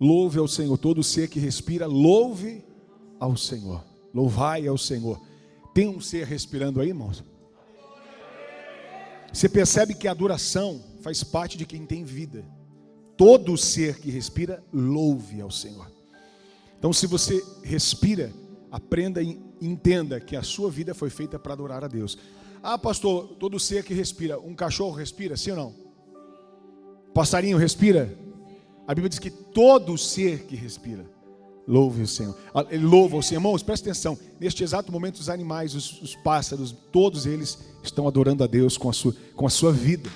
Louve ao Senhor, todo ser que respira, louve ao Senhor. Louvai ao Senhor. Tem um ser respirando aí, irmãos? Você percebe que a adoração faz parte de quem tem vida. Todo ser que respira, louve ao Senhor. Então, se você respira, aprenda e entenda que a sua vida foi feita para adorar a Deus. Ah, pastor, todo ser que respira, um cachorro respira, sim ou não? Passarinho respira? A Bíblia diz que todo ser que respira, louve o Senhor. Ele louva o Senhor. Irmãos, presta atenção. Neste exato momento, os animais, os pássaros, todos eles estão adorando a Deus com a sua vida.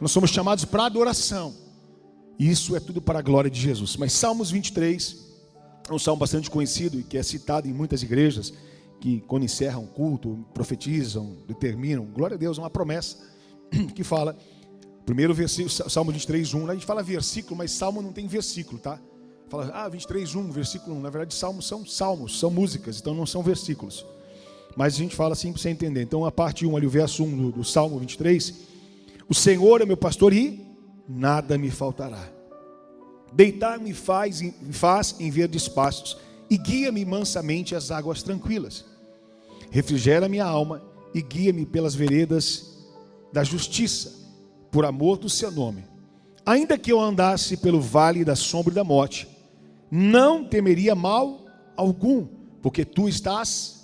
Nós somos chamados para adoração. E isso é tudo para a glória de Jesus. Mas Salmos 23 é um salmo bastante conhecido e que é citado em muitas igrejas que, quando encerram o culto, profetizam, determinam. Glória a Deus, é uma promessa que fala. Primeiro versículo, Salmo 23, 1. A gente fala versículo, mas salmo não tem versículo, tá? Fala, 23, 1, versículo 1. Na verdade, salmos, são músicas, então não são versículos. Mas a gente fala assim para você entender. Então, a parte 1, ali, o verso 1 do Salmo 23. O Senhor é meu pastor e nada me faltará. Deitar-me faz em verdes pastos e guia-me mansamente às águas tranquilas. Refrigera minha alma e guia-me pelas veredas da justiça, por amor do seu nome. Ainda que eu andasse pelo vale da sombra e da morte, não temeria mal algum, porque tu estás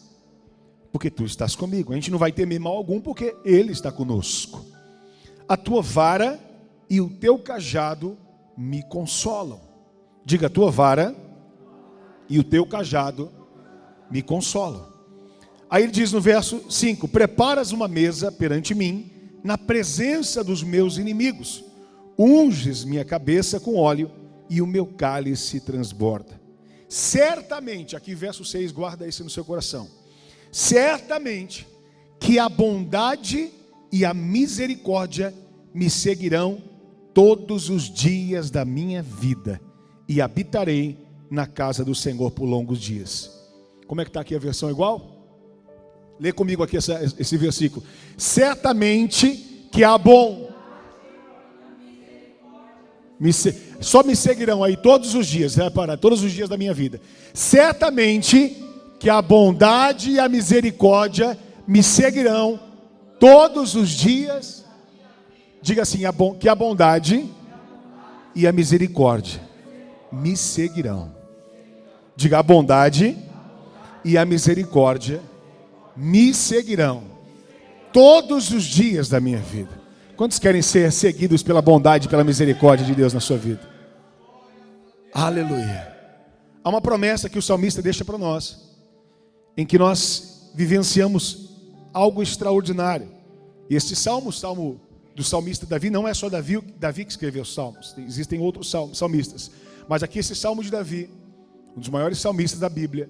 comigo. A gente não vai temer mal algum, porque Ele está conosco. A tua vara e o teu cajado me consolam. Diga, a tua vara e o teu cajado me consolam. Aí ele diz no verso 5: preparas uma mesa perante mim, na presença dos meus inimigos. Unges minha cabeça com óleo e o meu cálice transborda. Certamente, aqui verso 6, guarda isso no seu coração. Certamente que a bondade e a misericórdia me seguirão todos os dias da minha vida, e habitarei na casa do Senhor por longos dias. Como é que está aqui a versão igual? Lê comigo aqui esse versículo. Certamente que a só me seguirão aí todos os dias, para todos os dias da minha vida. Certamente que a bondade e a misericórdia me seguirão todos os dias. Diga assim, que a bondade e a misericórdia me seguirão. Diga, a bondade e a misericórdia me seguirão todos os dias da minha vida. Quantos querem ser seguidos pela bondade e pela misericórdia de Deus na sua vida? Aleluia. Há uma promessa que o salmista deixa para nós, em que nós vivenciamos algo extraordinário. E este salmo, o salmo do salmista Davi, não é só Davi que escreveu os salmos. Existem outros salmistas. Mas aqui esse salmo de Davi, um dos maiores salmistas da Bíblia,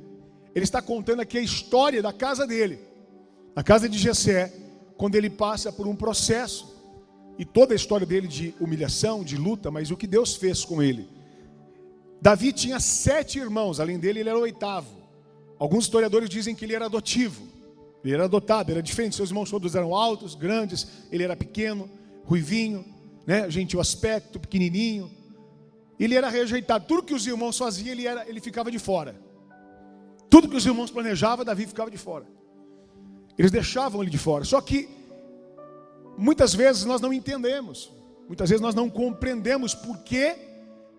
ele está contando aqui a história da casa dele, a casa de Jessé, quando ele passa por um processo, e toda a história dele de humilhação, de luta, mas o que Deus fez com ele. Davi tinha 7 irmãos, além dele ele era o 8º. Alguns historiadores dizem que ele era adotivo, ele era adotado, era diferente, seus irmãos todos eram altos, grandes, ele era pequeno, ruivinho, né, gentil aspecto, pequenininho. Ele era rejeitado, tudo que os irmãos faziam, ele ficava de fora. Tudo que os irmãos planejavam, Davi ficava de fora. Eles deixavam ele de fora. Só que muitas vezes nós não entendemos, muitas vezes nós não compreendemos por que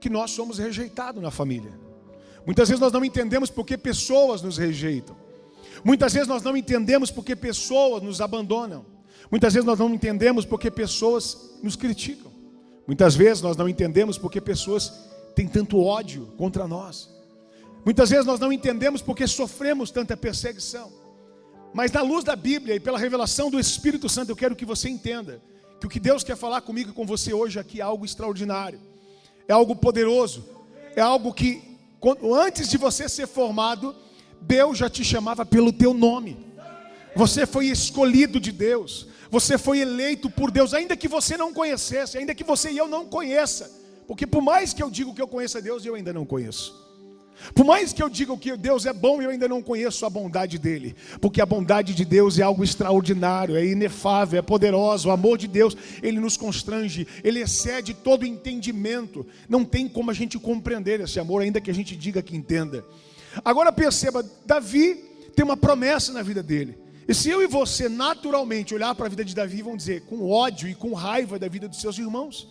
nós somos rejeitados na família. Muitas vezes nós não entendemos por que pessoas nos rejeitam. Muitas vezes nós não entendemos por que pessoas nos abandonam. Muitas vezes nós não entendemos por que pessoas nos criticam. Muitas vezes nós não entendemos por que pessoas têm tanto ódio contra nós. Muitas vezes nós não entendemos por que sofremos tanta perseguição. Mas na luz da Bíblia e pela revelação do Espírito Santo, eu quero que você entenda que o que Deus quer falar comigo e com você hoje aqui é algo extraordinário. É algo poderoso. É algo que, antes de você ser formado, Deus já te chamava pelo teu nome. Você foi escolhido de Deus. Você foi eleito por Deus, ainda que você não conhecesse, ainda que você e eu não conheça. Porque por mais que eu diga que eu conheço a Deus, eu ainda não conheço. Por mais que eu diga que Deus é bom, eu ainda não conheço a bondade dele. Porque a bondade de Deus é algo extraordinário, é inefável, é poderoso. O amor de Deus, ele nos constrange, ele excede todo entendimento. Não tem como a gente compreender esse amor, ainda que a gente diga que entenda. Agora perceba, Davi tem uma promessa na vida dele. E se eu e você naturalmente olhar para a vida de Davi, vão dizer, com ódio e com raiva da vida dos seus irmãos.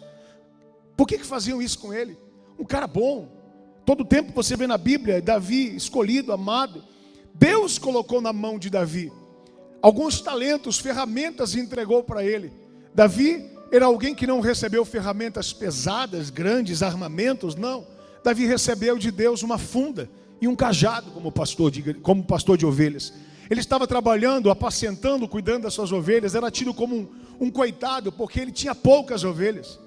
Por que faziam isso com ele? Um cara bom. Todo tempo você vê na Bíblia, Davi escolhido, amado. Deus colocou na mão de Davi alguns talentos, ferramentas e entregou para ele. Davi era alguém que não recebeu ferramentas pesadas, grandes, armamentos, não. Davi recebeu de Deus uma funda e um cajado como pastor de ovelhas. Ele estava trabalhando, apacentando, cuidando das suas ovelhas. Era tido como um coitado, porque ele tinha poucas ovelhas.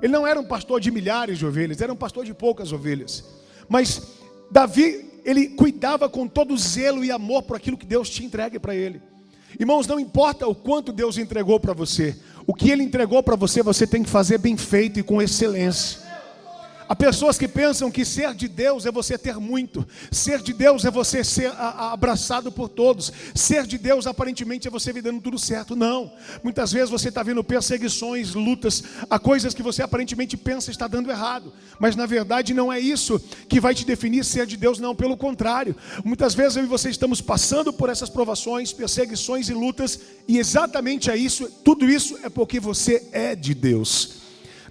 Ele não era um pastor de milhares de ovelhas, era um pastor de poucas ovelhas. Mas Davi, ele cuidava com todo zelo e amor por aquilo que Deus tinha entregue para ele. Irmãos, não importa o quanto Deus entregou para você, o que ele entregou para você, você tem que fazer bem feito e com excelência. Há pessoas que pensam que ser de Deus é você ter muito. Ser de Deus é você ser abraçado por todos. Ser de Deus aparentemente é você vivendo tudo certo. Não. Muitas vezes você está vendo perseguições, lutas, a coisas que você aparentemente pensa está dando errado. Mas na verdade não é isso que vai te definir ser de Deus, não. Pelo contrário. Muitas vezes eu e você estamos passando por essas provações, perseguições e lutas. E exatamente é isso. Tudo isso é porque você é de Deus.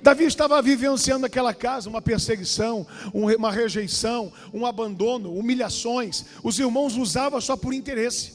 Davi estava vivenciando naquela casa uma perseguição, uma rejeição, um abandono, humilhações. Os irmãos usavam só por interesse.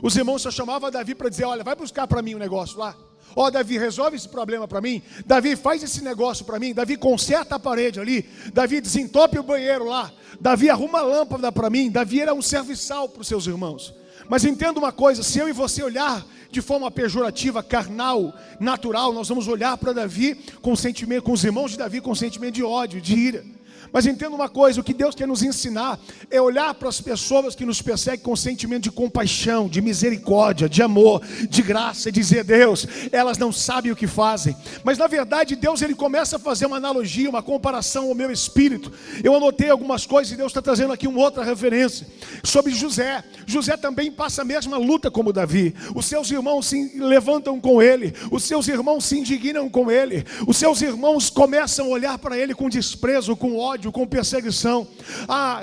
Os irmãos só chamavam Davi para dizer, olha, vai buscar para mim um negócio lá. Ó, Davi, resolve esse problema para mim. Davi, faz esse negócio para mim. Davi, conserta a parede ali. Davi, desentope o banheiro lá. Davi, arruma a lâmpada para mim. Davi era um serviçal para os seus irmãos. Mas entenda uma coisa, se eu e você olhar de forma pejorativa, carnal, natural, nós vamos olhar para Davi com sentimento, com os irmãos de Davi com sentimento de ódio, de ira. Mas entenda uma coisa, o que Deus quer nos ensinar é olhar para as pessoas que nos perseguem com sentimento de compaixão, de misericórdia, de amor, de graça, e dizer, Deus, elas não sabem o que fazem. Mas na verdade Deus, ele começa a fazer uma analogia, uma comparação ao meu espírito. Eu anotei algumas coisas e Deus está trazendo aqui uma outra referência sobre José. José também passa a mesma luta como Davi. Os seus irmãos se levantam com ele, os seus irmãos se indignam com ele, os seus irmãos começam a olhar para ele com desprezo, com ódio, com perseguição,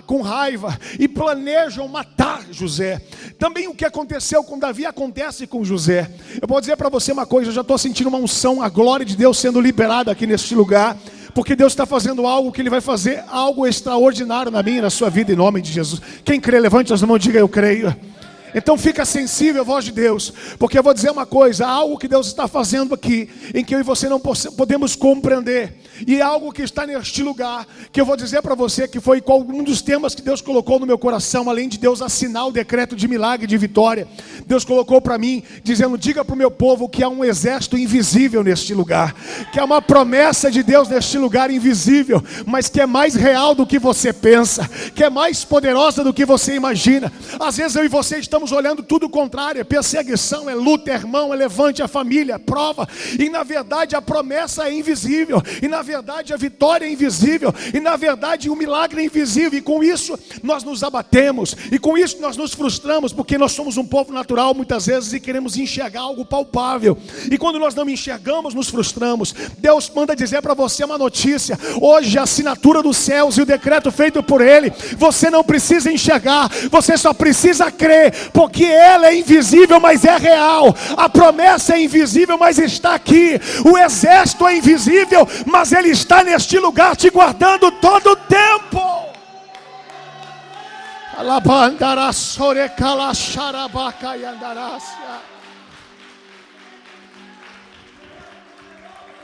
com raiva, e planejam matar José. Também o que aconteceu com Davi acontece com José. Eu vou dizer para você uma coisa, eu já estou sentindo uma unção, a glória de Deus sendo liberada aqui neste lugar, porque Deus está fazendo algo que Ele vai fazer, algo extraordinário na minha e na sua vida, em nome de Jesus. Quem crê, levante as mãos e diga, eu creio. Então fica sensível à voz de Deus, porque eu vou dizer uma coisa, há algo que Deus está fazendo aqui, em que eu e você não podemos compreender, e é algo que está neste lugar, que eu vou dizer para você que foi um dos temas que Deus colocou no meu coração, além de Deus assinar o decreto de milagre, de vitória. Deus colocou para mim, dizendo, diga para o meu povo que há um exército invisível neste lugar, que há uma promessa de Deus neste lugar invisível, mas que é mais real do que você pensa, que é mais poderosa do que você imagina. Às vezes eu e você estamos olhando tudo o contrário, é perseguição, é luta, é irmão, é levante, a família, é prova, e na verdade a promessa é invisível, e na verdade a vitória é invisível, e na verdade o milagre é invisível, e com isso nós nos abatemos, e com isso nós nos frustramos, porque nós somos um povo natural muitas vezes e queremos enxergar algo palpável, e quando nós não enxergamos, nos frustramos. Deus manda dizer para você uma notícia, hoje a assinatura dos céus e o decreto feito por Ele, você não precisa enxergar, você só precisa crer, porque ela é invisível, mas é real. A promessa é invisível, mas está aqui. O exército é invisível, mas ele está neste lugar te guardando todo o tempo.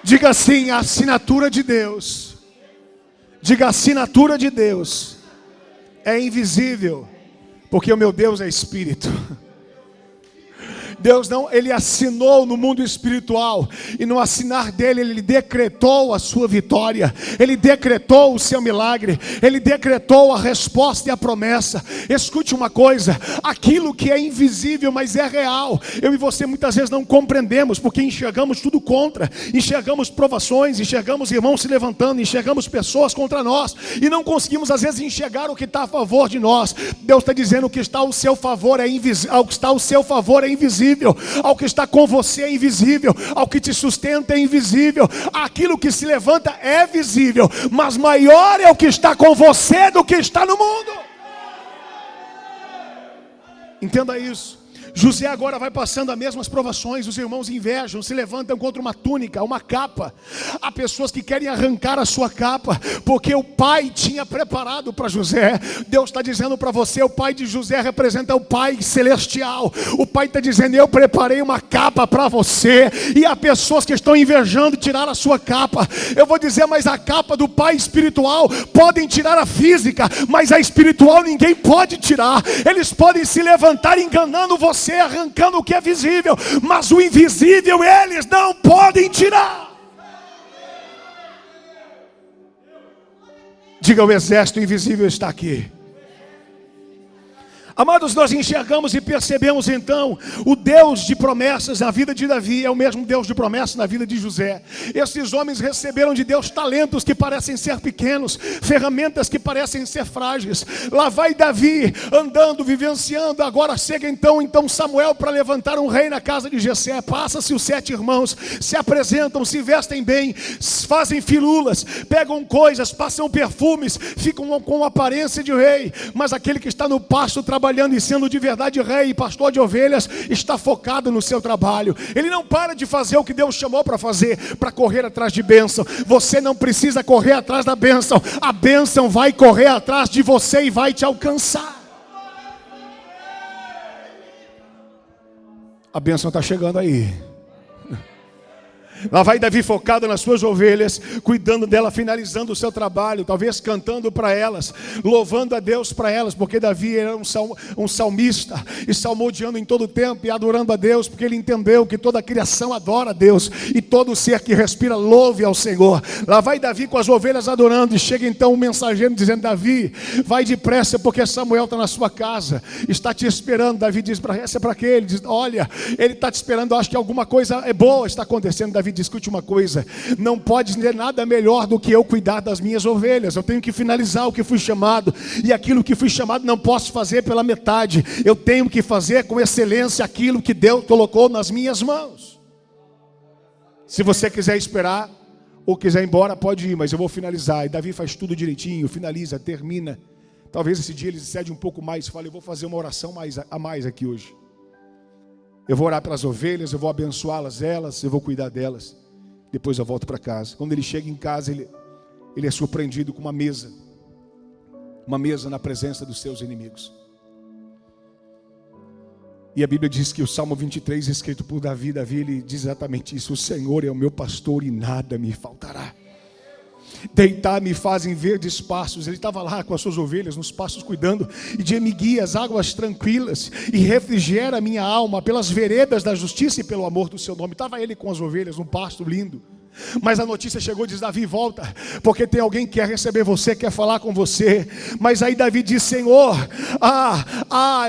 Diga assim, a assinatura de Deus. Diga, a assinatura de Deus é invisível, porque o meu Deus é Espírito. Deus não, Ele assinou no mundo espiritual, e no assinar dele, Ele decretou a sua vitória, Ele decretou o seu milagre, Ele decretou a resposta e a promessa. Escute uma coisa, aquilo que é invisível, mas é real, eu e você muitas vezes não compreendemos, porque enxergamos tudo contra, enxergamos provações, enxergamos irmãos se levantando, enxergamos pessoas contra nós, e não conseguimos às vezes enxergar o que está a favor de nós. Deus está dizendo que está ao seu favor é invisível, ao que está ao seu favor é invisível, ao que está com você é invisível, ao que te sustenta é invisível, aquilo que se levanta é visível, mas maior é o que está com você do que está no mundo. Entenda isso. José agora vai passando as mesmas provações, os irmãos invejam, se levantam contra uma túnica, uma capa. Há pessoas que querem arrancar a sua capa, porque o pai tinha preparado para José. Deus está dizendo para você, o pai de José representa o pai celestial. O pai está dizendo, eu preparei uma capa para você. E há pessoas que estão invejando tirar a sua capa. Eu vou dizer, mas a capa do pai espiritual, podem tirar a física, mas a espiritual ninguém pode tirar. Eles podem se levantar enganando você, arrancando o que é visível, mas o invisível eles não podem tirar. Diga, o exército invisível está aqui. Amados, nós enxergamos e percebemos então, o Deus de promessas na vida de Davi é o mesmo Deus de promessas na vida de José. Esses homens receberam de Deus talentos que parecem ser pequenos, ferramentas que parecem ser frágeis. Lá vai Davi andando, vivenciando, agora chega então Samuel para levantar um rei na casa de Jessé. Passa-se os 7 irmãos, se apresentam, se vestem bem, fazem firulas, pegam coisas, passam perfumes, ficam com aparência de rei, mas aquele que está no pasto trabalhando e sendo de verdade rei e pastor de ovelhas, está focado no seu trabalho. Ele não para de fazer o que Deus chamou para fazer, para correr atrás de bênção. Você não precisa correr atrás da bênção, a bênção vai correr atrás de você e vai te alcançar. A bênção está chegando aí. Lá vai Davi focado nas suas ovelhas, cuidando dela, finalizando o seu trabalho, talvez cantando para elas, louvando a Deus para elas, porque Davi era um salmista, e salmodiando em todo o tempo, e adorando a Deus, porque ele entendeu que toda a criação adora a Deus, e todo ser que respira louve ao Senhor. Lá vai Davi com as ovelhas adorando, e chega então um mensageiro dizendo, Davi, vai depressa, porque Samuel está na sua casa, está te esperando. Davi diz, essa é para quê? Ele diz, olha, ele está te esperando, acho que alguma coisa boa está acontecendo. Davi discute uma coisa, não pode ter nada melhor do que eu cuidar das minhas ovelhas. Eu tenho que finalizar o que fui chamado, e aquilo que fui chamado não posso fazer pela metade, eu tenho que fazer com excelência aquilo que Deus colocou nas minhas mãos. Se você quiser esperar ou quiser ir embora, pode ir, mas eu vou finalizar. E Davi faz tudo direitinho, finaliza, termina. Talvez esse dia ele cede um pouco mais, fala, eu vou fazer uma oração a mais aqui hoje. Eu vou orar pelas ovelhas, eu vou abençoá-las, eu vou cuidar delas. Depois eu volto para casa. Quando ele chega em casa, ele é surpreendido com uma mesa na presença dos seus inimigos. E a Bíblia diz que o Salmo 23, escrito por Davi, ele diz exatamente isso: o Senhor é o meu pastor e nada me faltará. Deitar-me fazem verdes pastos. Ele estava lá com as suas ovelhas nos pastos cuidando, e de-me guia as águas tranquilas, e refrigera a minha alma pelas veredas da justiça e pelo amor do seu nome. Estava ele com as ovelhas num pasto lindo. Mas a notícia chegou, diz Davi, volta, porque tem alguém que quer receber você, quer falar com você. Mas aí Davi diz, Senhor,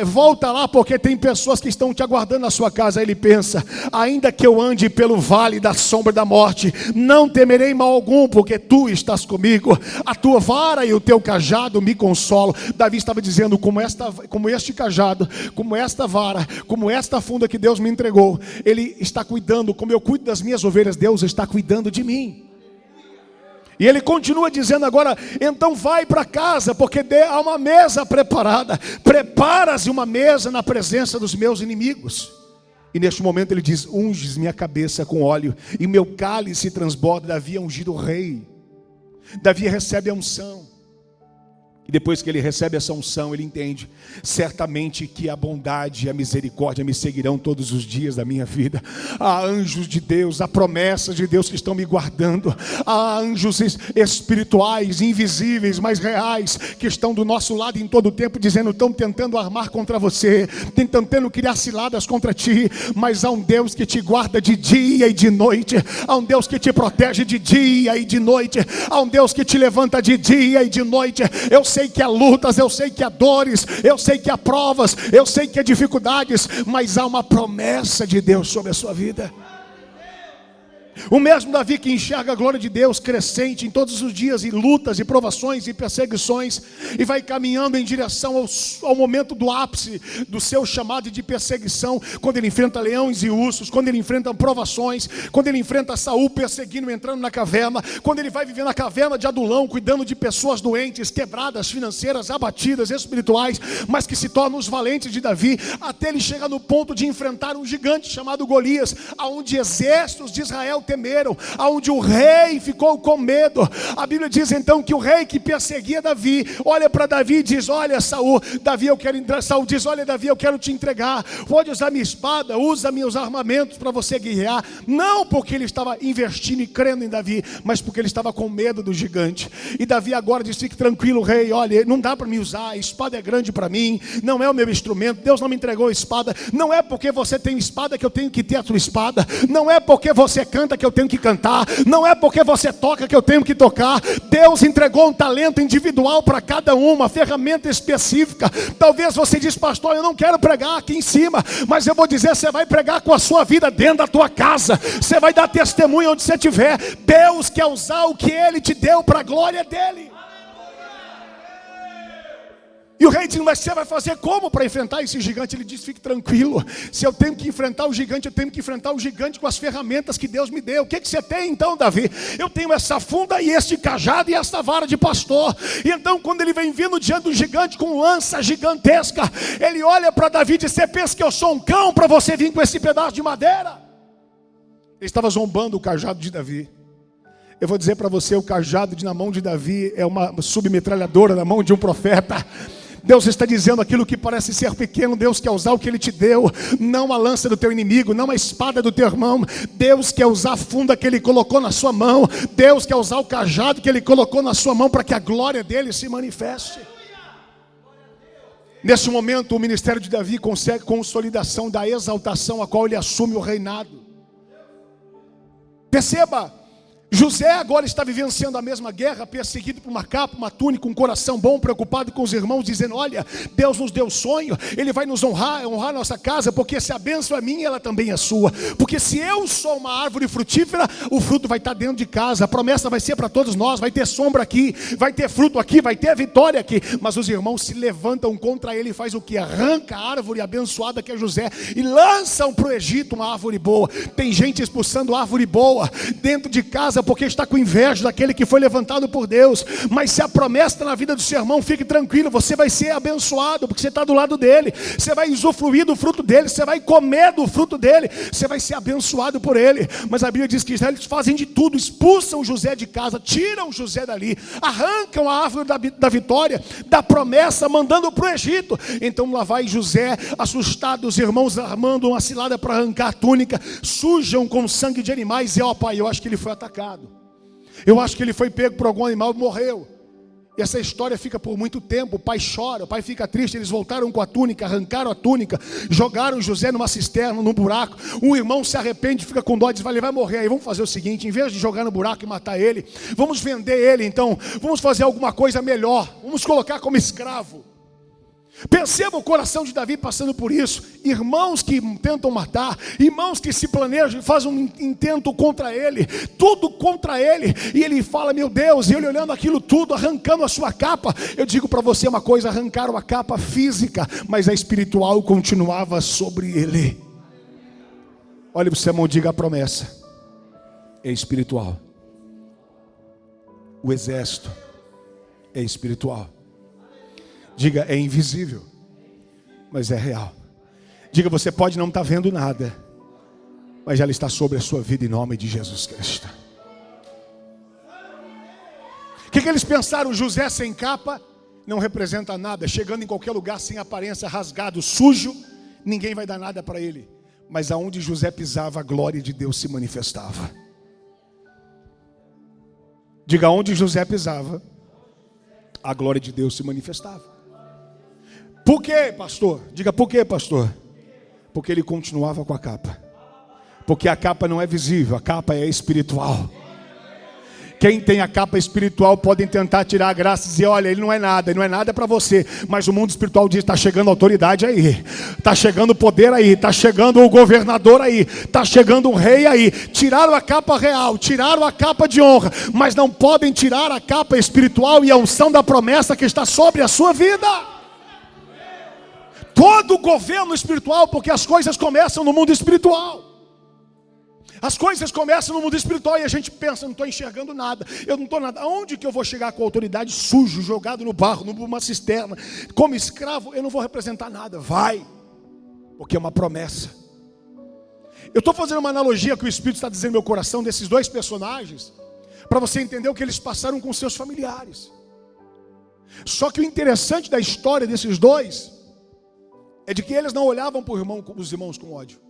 volta lá, porque tem pessoas que estão te aguardando na sua casa. Aí ele pensa, ainda que eu ande pelo vale da sombra da morte, não temerei mal algum, porque tu estás comigo, a tua vara e o teu cajado me consolam. Davi estava dizendo, como este cajado, como esta vara, como esta funda que Deus me entregou, Ele está cuidando, como eu cuido das minhas ovelhas, Deus está cuidando de mim. E ele continua dizendo agora, então vai para casa, porque há uma mesa preparada. Prepara-se uma mesa na presença dos meus inimigos. E neste momento ele diz, unges minha cabeça com óleo, e meu cálice transborda. Davi é ungido rei. Davi recebe a unção. E depois que ele recebe essa unção, ele entende certamente que a bondade e a misericórdia me seguirão todos os dias da minha vida. Há anjos de Deus, há promessas de Deus que estão me guardando. Há anjos espirituais, invisíveis, mas reais, que estão do nosso lado em todo o tempo, dizendo: estão tentando armar contra você, tentando criar ciladas contra ti, mas há um Deus que te guarda de dia e de noite. Há um Deus que te protege de dia e de noite. Há um Deus que te levanta de dia e de noite. Eu sei que há lutas, eu sei que há dores, eu sei que há provas, eu sei que há dificuldades, mas há uma promessa de Deus sobre a sua vida. O mesmo Davi que enxerga a glória de Deus crescente em todos os dias, em lutas, e provações e perseguições, e vai caminhando em direção ao momento do ápice do seu chamado de perseguição, quando ele enfrenta leões e ursos, quando ele enfrenta provações, quando ele enfrenta Saul perseguindo, entrando na caverna, quando ele vai viver na caverna de Adulão, cuidando de pessoas doentes, quebradas, financeiras, abatidas, espirituais, mas que se tornam os valentes de Davi, até ele chegar no ponto de enfrentar um gigante chamado Golias, aonde exércitos de Israel temeram, aonde o rei ficou com medo. A Bíblia diz então que o rei que perseguia Davi olha para Davi e diz: olha, Saul, Davi, eu quero entrar. Saul diz: olha, Davi, eu quero te entregar, pode usar minha espada, usa meus armamentos para você guerrear. Não porque ele estava investindo e crendo em Davi, mas porque ele estava com medo do gigante. E Davi agora diz: fique tranquilo, rei, olha, não dá para me usar, a espada é grande para mim, não é o meu instrumento, Deus não me entregou a espada. Não é porque você tem espada que eu tenho que ter a sua espada, não é porque você canta que eu tenho que cantar, não é porque você toca que eu tenho que tocar. Deus entregou um talento individual para cada uma ferramenta específica. Talvez você diz: pastor, eu não quero pregar aqui em cima, mas eu vou dizer, você vai pregar com a sua vida dentro da tua casa, você vai dar testemunho onde você estiver. Deus quer usar o que Ele te deu para a glória dEle. E o rei diz: mas você vai fazer como para enfrentar esse gigante? Ele diz: fique tranquilo, se eu tenho que enfrentar o gigante, eu tenho que enfrentar o gigante com as ferramentas que Deus me deu. O que você tem então, Davi? Eu tenho essa funda e este cajado e esta vara de pastor. E então quando ele vem vindo diante do gigante com lança gigantesca, ele olha para Davi e diz: você pensa que eu sou um cão para você vir com esse pedaço de madeira? Ele estava zombando o cajado de Davi. Eu vou dizer para você, o cajado na mão de Davi é uma submetralhadora na mão de um profeta. Deus está dizendo: aquilo que parece ser pequeno, Deus quer usar o que Ele te deu. Não a lança do teu inimigo, não a espada do teu irmão. Deus quer usar a funda que Ele colocou na sua mão. Deus quer usar o cajado que Ele colocou na sua mão, para que a glória dEle se manifeste. Nesse momento o ministério de Davi consegue consolidação da exaltação a qual ele assume o reinado. Perceba, José agora está vivenciando a mesma guerra, perseguido por uma capa, uma túnica, um coração bom, preocupado com os irmãos, dizendo: olha, Deus nos deu sonho, Ele vai nos honrar nossa casa, porque se a bênção é minha, ela também é sua. Porque se eu sou uma árvore frutífera, o fruto vai estar dentro de casa, a promessa vai ser para todos nós, vai ter sombra aqui, vai ter fruto aqui, vai ter vitória aqui. Mas os irmãos se levantam contra ele e faz o que? Arranca a árvore abençoada que é José e lançam para o Egito uma árvore boa. Tem gente expulsando árvore boa dentro de casa, porque está com inveja daquele que foi levantado por Deus. Mas se a promessa está na vida do seu irmão, fique tranquilo, você vai ser abençoado, porque você está do lado dele, você vai usufruir do fruto dele, você vai comer do fruto dele, você vai ser abençoado por ele. Mas a Bíblia diz que eles fazem de tudo, expulsam José de casa, tiram José dali, arrancam a árvore da vitória, da promessa, mandando para o Egito. Então lá vai José, assustado, os irmãos armando uma cilada para arrancar a túnica, sujam com sangue de animais. E ó, pai, eu acho que ele foi atacado, eu acho que ele foi pego por algum animal e morreu. E essa história fica por muito tempo. O pai chora, o pai fica triste. Eles voltaram com a túnica, arrancaram a túnica, jogaram José numa cisterna, num buraco. Um irmão se arrepende, fica com dó, diz: ele vai morrer aí, vamos fazer o seguinte, em vez de jogar no buraco e matar ele, vamos vender ele então, vamos fazer alguma coisa melhor, vamos colocar como escravo. Perceba o coração de Davi passando por isso. Irmãos que tentam matar, irmãos que se planejam e fazem um intento contra ele, tudo contra ele. E ele fala: meu Deus, e ele olhando aquilo tudo, arrancando a sua capa. Eu digo para você uma coisa: arrancaram a capa física, mas a espiritual continuava sobre ele. Olha para o seu irmão, diga: a promessa é espiritual, o exército é espiritual. Diga: é invisível, mas é real. Diga: você pode não estar vendo nada, mas ela está sobre a sua vida em nome de Jesus Cristo. O que eles pensaram? José sem capa, não representa nada, chegando em qualquer lugar sem aparência, rasgado, sujo, ninguém vai dar nada para ele. Mas aonde José pisava, a glória de Deus se manifestava. Diga, onde José pisava, a glória de Deus se manifestava. Por quê, pastor? Diga, por quê, pastor? Porque ele continuava com a capa. Porque a capa não é visível, a capa é espiritual. Quem tem a capa espiritual podem tentar tirar a graça e dizer, olha, ele não é nada para você. Mas o mundo espiritual diz, está chegando autoridade aí, está chegando poder aí, está chegando o governador aí, está chegando um rei aí. Tiraram a capa real, tiraram a capa de honra, mas não podem tirar a capa espiritual e a unção da promessa que está sobre a sua vida. Todo o governo espiritual, porque as coisas começam no mundo espiritual. As coisas começam no mundo espiritual e a gente pensa, não estou enxergando nada, eu não estou nada. Aonde que eu vou chegar com a autoridade sujo, jogado no barro, numa cisterna, como escravo? Eu não vou representar nada. Vai, porque é uma promessa. Eu estou fazendo uma analogia que o Espírito está dizendo no meu coração desses dois personagens, para você entender o que eles passaram com seus familiares. Só que o interessante da história desses dois é de que eles não olhavam para os irmãos com ódio.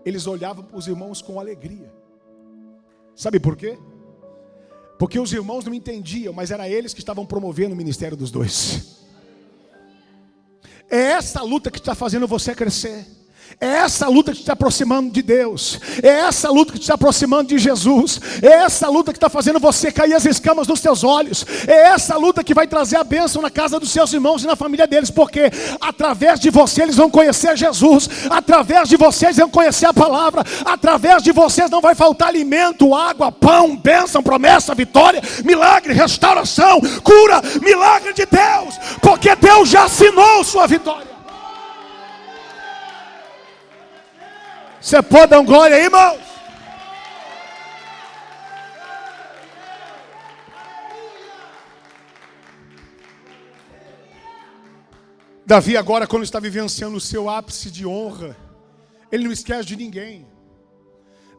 Eles olhavam para os irmãos com alegria. Sabe por quê? Porque os irmãos não entendiam, mas era eles que estavam promovendo o ministério dos dois. É essa luta que está fazendo você crescer. É essa luta que te está aproximando de Deus. É essa luta que te está aproximando de Jesus. É essa luta que está fazendo você cair as escamas dos teus olhos. É essa luta que vai trazer a bênção na casa dos seus irmãos e na família deles. Porque através de você eles vão conhecer Jesus. Através de vocês eles vão conhecer a palavra. Através de vocês não vai faltar alimento, água, pão, bênção, promessa, vitória, milagre, restauração, cura, milagre de Deus. Porque Deus já assinou sua vitória. Você pode dar glória aí, irmãos? Davi agora, quando está vivenciando o seu ápice de honra, ele não esquece de ninguém.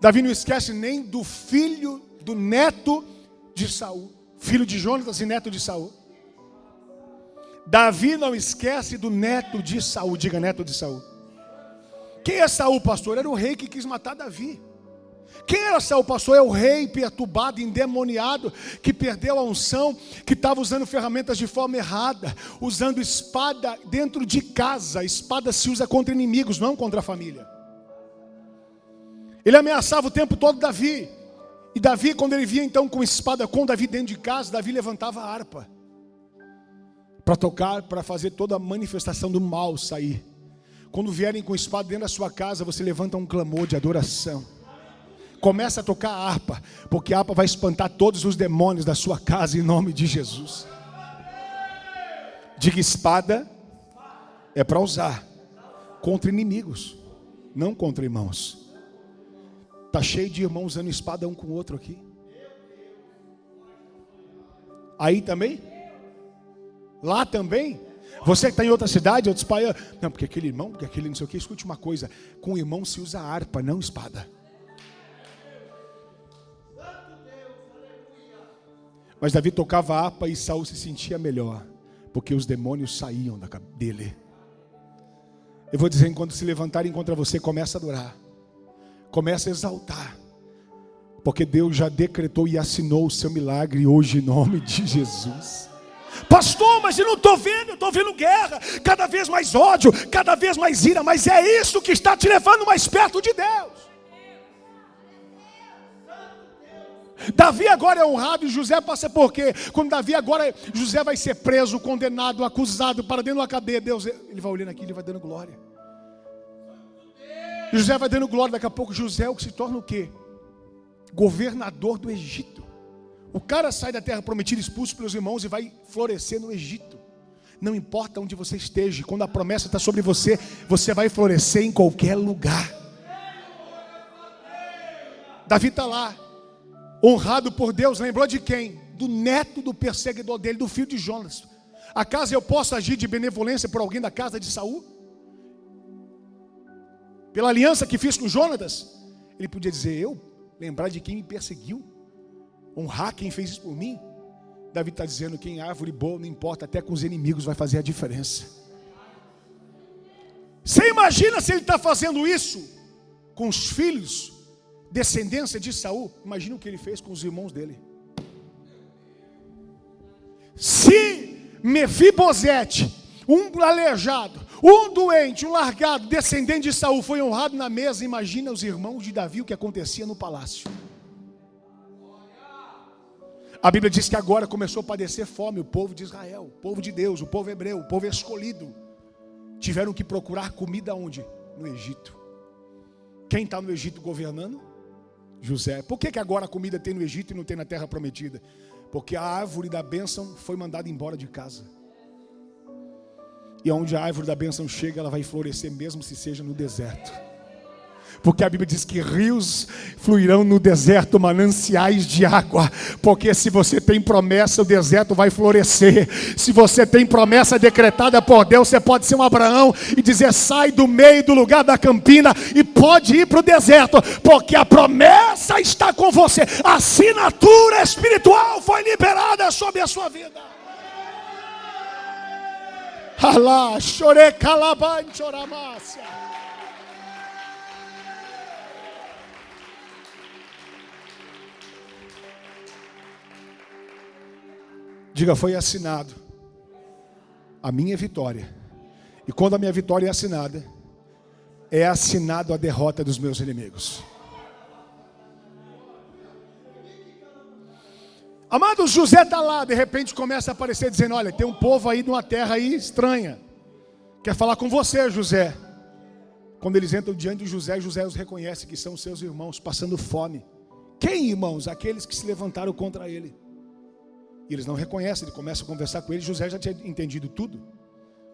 Davi não esquece nem do filho, do neto de Saul, filho de Jonatas e neto de Saul. Davi não esquece do neto de Saul, diga neto de Saul. Quem é Saul, pastor? Era o rei que quis matar Davi. Quem era Saul, pastor? É o rei perturbado, endemoniado, que perdeu a unção, que estava usando ferramentas de forma errada, usando espada dentro de casa. A espada se usa contra inimigos, não contra a família. Ele ameaçava o tempo todo Davi. E Davi, quando ele via então com espada com Davi dentro de casa, Davi levantava a harpa para tocar, para fazer toda a manifestação do mal sair. Quando vierem com espada dentro da sua casa, você levanta um clamor de adoração. Começa a tocar a harpa, porque a harpa vai espantar todos os demônios da sua casa em nome de Jesus. Diga, espada é para usar contra inimigos, não contra irmãos. Está cheio de irmãos usando espada um com o outro aqui. Aí também? Lá também? Você que está em outra cidade, outros pais, não, porque aquele irmão, porque aquele não sei o que. Escute uma coisa, com o irmão se usa harpa, não espada. Mas Davi tocava a harpa e Saul se sentia melhor, porque os demônios saíam dele. Eu vou dizer, quando se levantarem contra você, começa a adorar, começa a exaltar, porque Deus já decretou e assinou o seu milagre hoje em nome de Jesus. Pastor, mas eu não estou vendo, eu estou vendo guerra, cada vez mais ódio, cada vez mais ira, mas é isso que está te levando mais perto de Deus. Davi agora é honrado e José passa por quê? Quando Davi agora, José vai ser preso, condenado, acusado, para dentro da cadeia, Deus, ele vai olhando aqui, ele vai dando glória. José vai dando glória, daqui a pouco José se torna o quê? Governador do Egito. O cara sai da terra prometida, expulso pelos irmãos e vai florescer no Egito. Não importa onde você esteja, quando a promessa está sobre você, você vai florescer em qualquer lugar. Davi está lá, honrado por Deus, lembrou de quem? Do neto do perseguidor dele, do filho de Jonas. Acaso eu posso agir de benevolência por alguém da casa de Saul? Pela aliança que fiz com Jonatas? Ele podia dizer, eu lembrar de quem me perseguiu? Honrar quem fez isso por mim? Davi está dizendo que em árvore boa não importa, até com os inimigos vai fazer a diferença. Você imagina se ele está fazendo isso com os filhos, descendência de Saul? Imagina o que ele fez com os irmãos dele. Se Mefibosete, um aleijado, um doente, um largado, descendente de Saul, foi honrado na mesa, imagina os irmãos de Davi, o que acontecia no palácio. A Bíblia diz que agora começou a padecer fome o povo de Israel, o povo de Deus, o povo hebreu, o povo escolhido. Tiveram que procurar comida onde? No Egito. Quem está no Egito governando? José. Por que agora a comida tem no Egito e não tem na terra prometida? Porque a árvore da bênção foi mandada embora de casa. E onde a árvore da bênção chega, ela vai florescer mesmo se seja no deserto. Porque a Bíblia diz que rios fluirão no deserto, mananciais de água. Porque se você tem promessa, o deserto vai florescer. Se você tem promessa decretada por Deus, você pode ser um Abraão e dizer: sai do meio do lugar da campina e pode ir para o deserto, porque a promessa está com você. A assinatura espiritual foi liberada sobre a sua vida. Alá, chore calaban choramácia. Diga: foi assinado a minha vitória. E quando a minha vitória é assinada, é assinado a derrota dos meus inimigos. Amado, José está lá, de repente começa a aparecer dizendo: olha, tem um povo aí numa terra aí estranha, quer falar com você, José. Quando eles entram diante de José, José os reconhece que são seus irmãos passando fome. Quem, irmãos? Aqueles que se levantaram contra ele. E eles não reconhecem, ele começa a conversar com ele. José já tinha entendido tudo.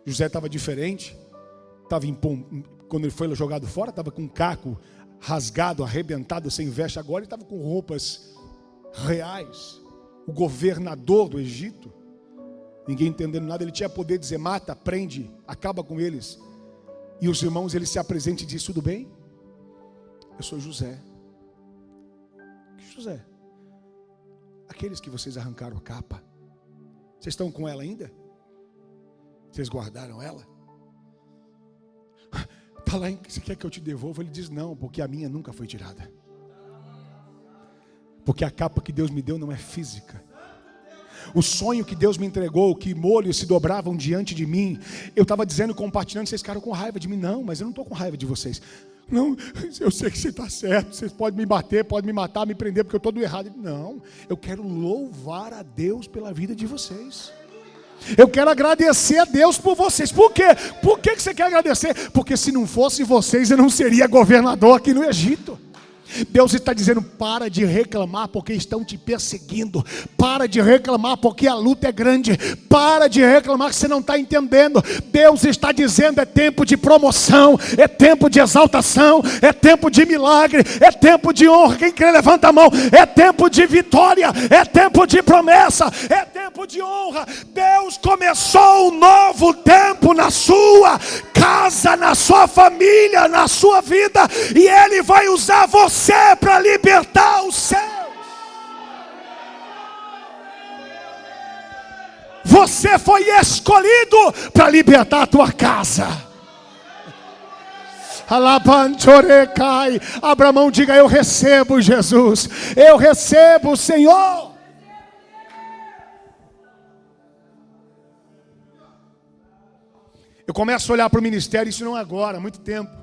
José estava diferente. Quando ele foi jogado fora, estava com um caco rasgado, arrebentado, sem veste. Agora ele estava com roupas reais. O governador do Egito, ninguém entendendo nada, ele tinha poder de dizer: mata, prende, acaba com eles. E os irmãos, ele se apresenta e diz: tudo bem? Eu sou José. Que José? Aqueles que vocês arrancaram a capa, vocês estão com ela ainda? Vocês guardaram ela? Está lá, você quer que eu te devolva? Ele diz: não, porque a minha nunca foi tirada. Porque a capa que Deus me deu não é física. O sonho que Deus me entregou, que molhos se dobravam diante de mim, eu estava dizendo, compartilhando, vocês ficaram com raiva de mim. Não, mas eu não estou com raiva de vocês. Não, eu sei que você está certo, vocês podem me bater, podem me matar, me prender, porque eu estou do errado. Não, eu quero louvar a Deus pela vida de vocês. Eu quero agradecer a Deus por vocês. Por quê? Por que você quer agradecer? Porque se não fosse vocês, eu não seria governador aqui no Egito. Deus está dizendo: para de reclamar porque estão te perseguindo. Para de reclamar porque a luta é grande. Para de reclamar que você não está entendendo. Deus está dizendo: é tempo de promoção, é tempo de exaltação, é tempo de milagre, é tempo de honra. Quem crê, levanta a mão. É tempo de vitória, é tempo de promessa, é tempo de honra. Deus começou um novo tempo na sua casa, na sua família, na sua vida, e Ele vai usar você para libertar os seus. Você foi escolhido para libertar a tua casa. Abra a mão, diga: eu recebo Jesus, eu recebo o Senhor. Eu começo a olhar para o ministério, isso não é agora, há muito tempo.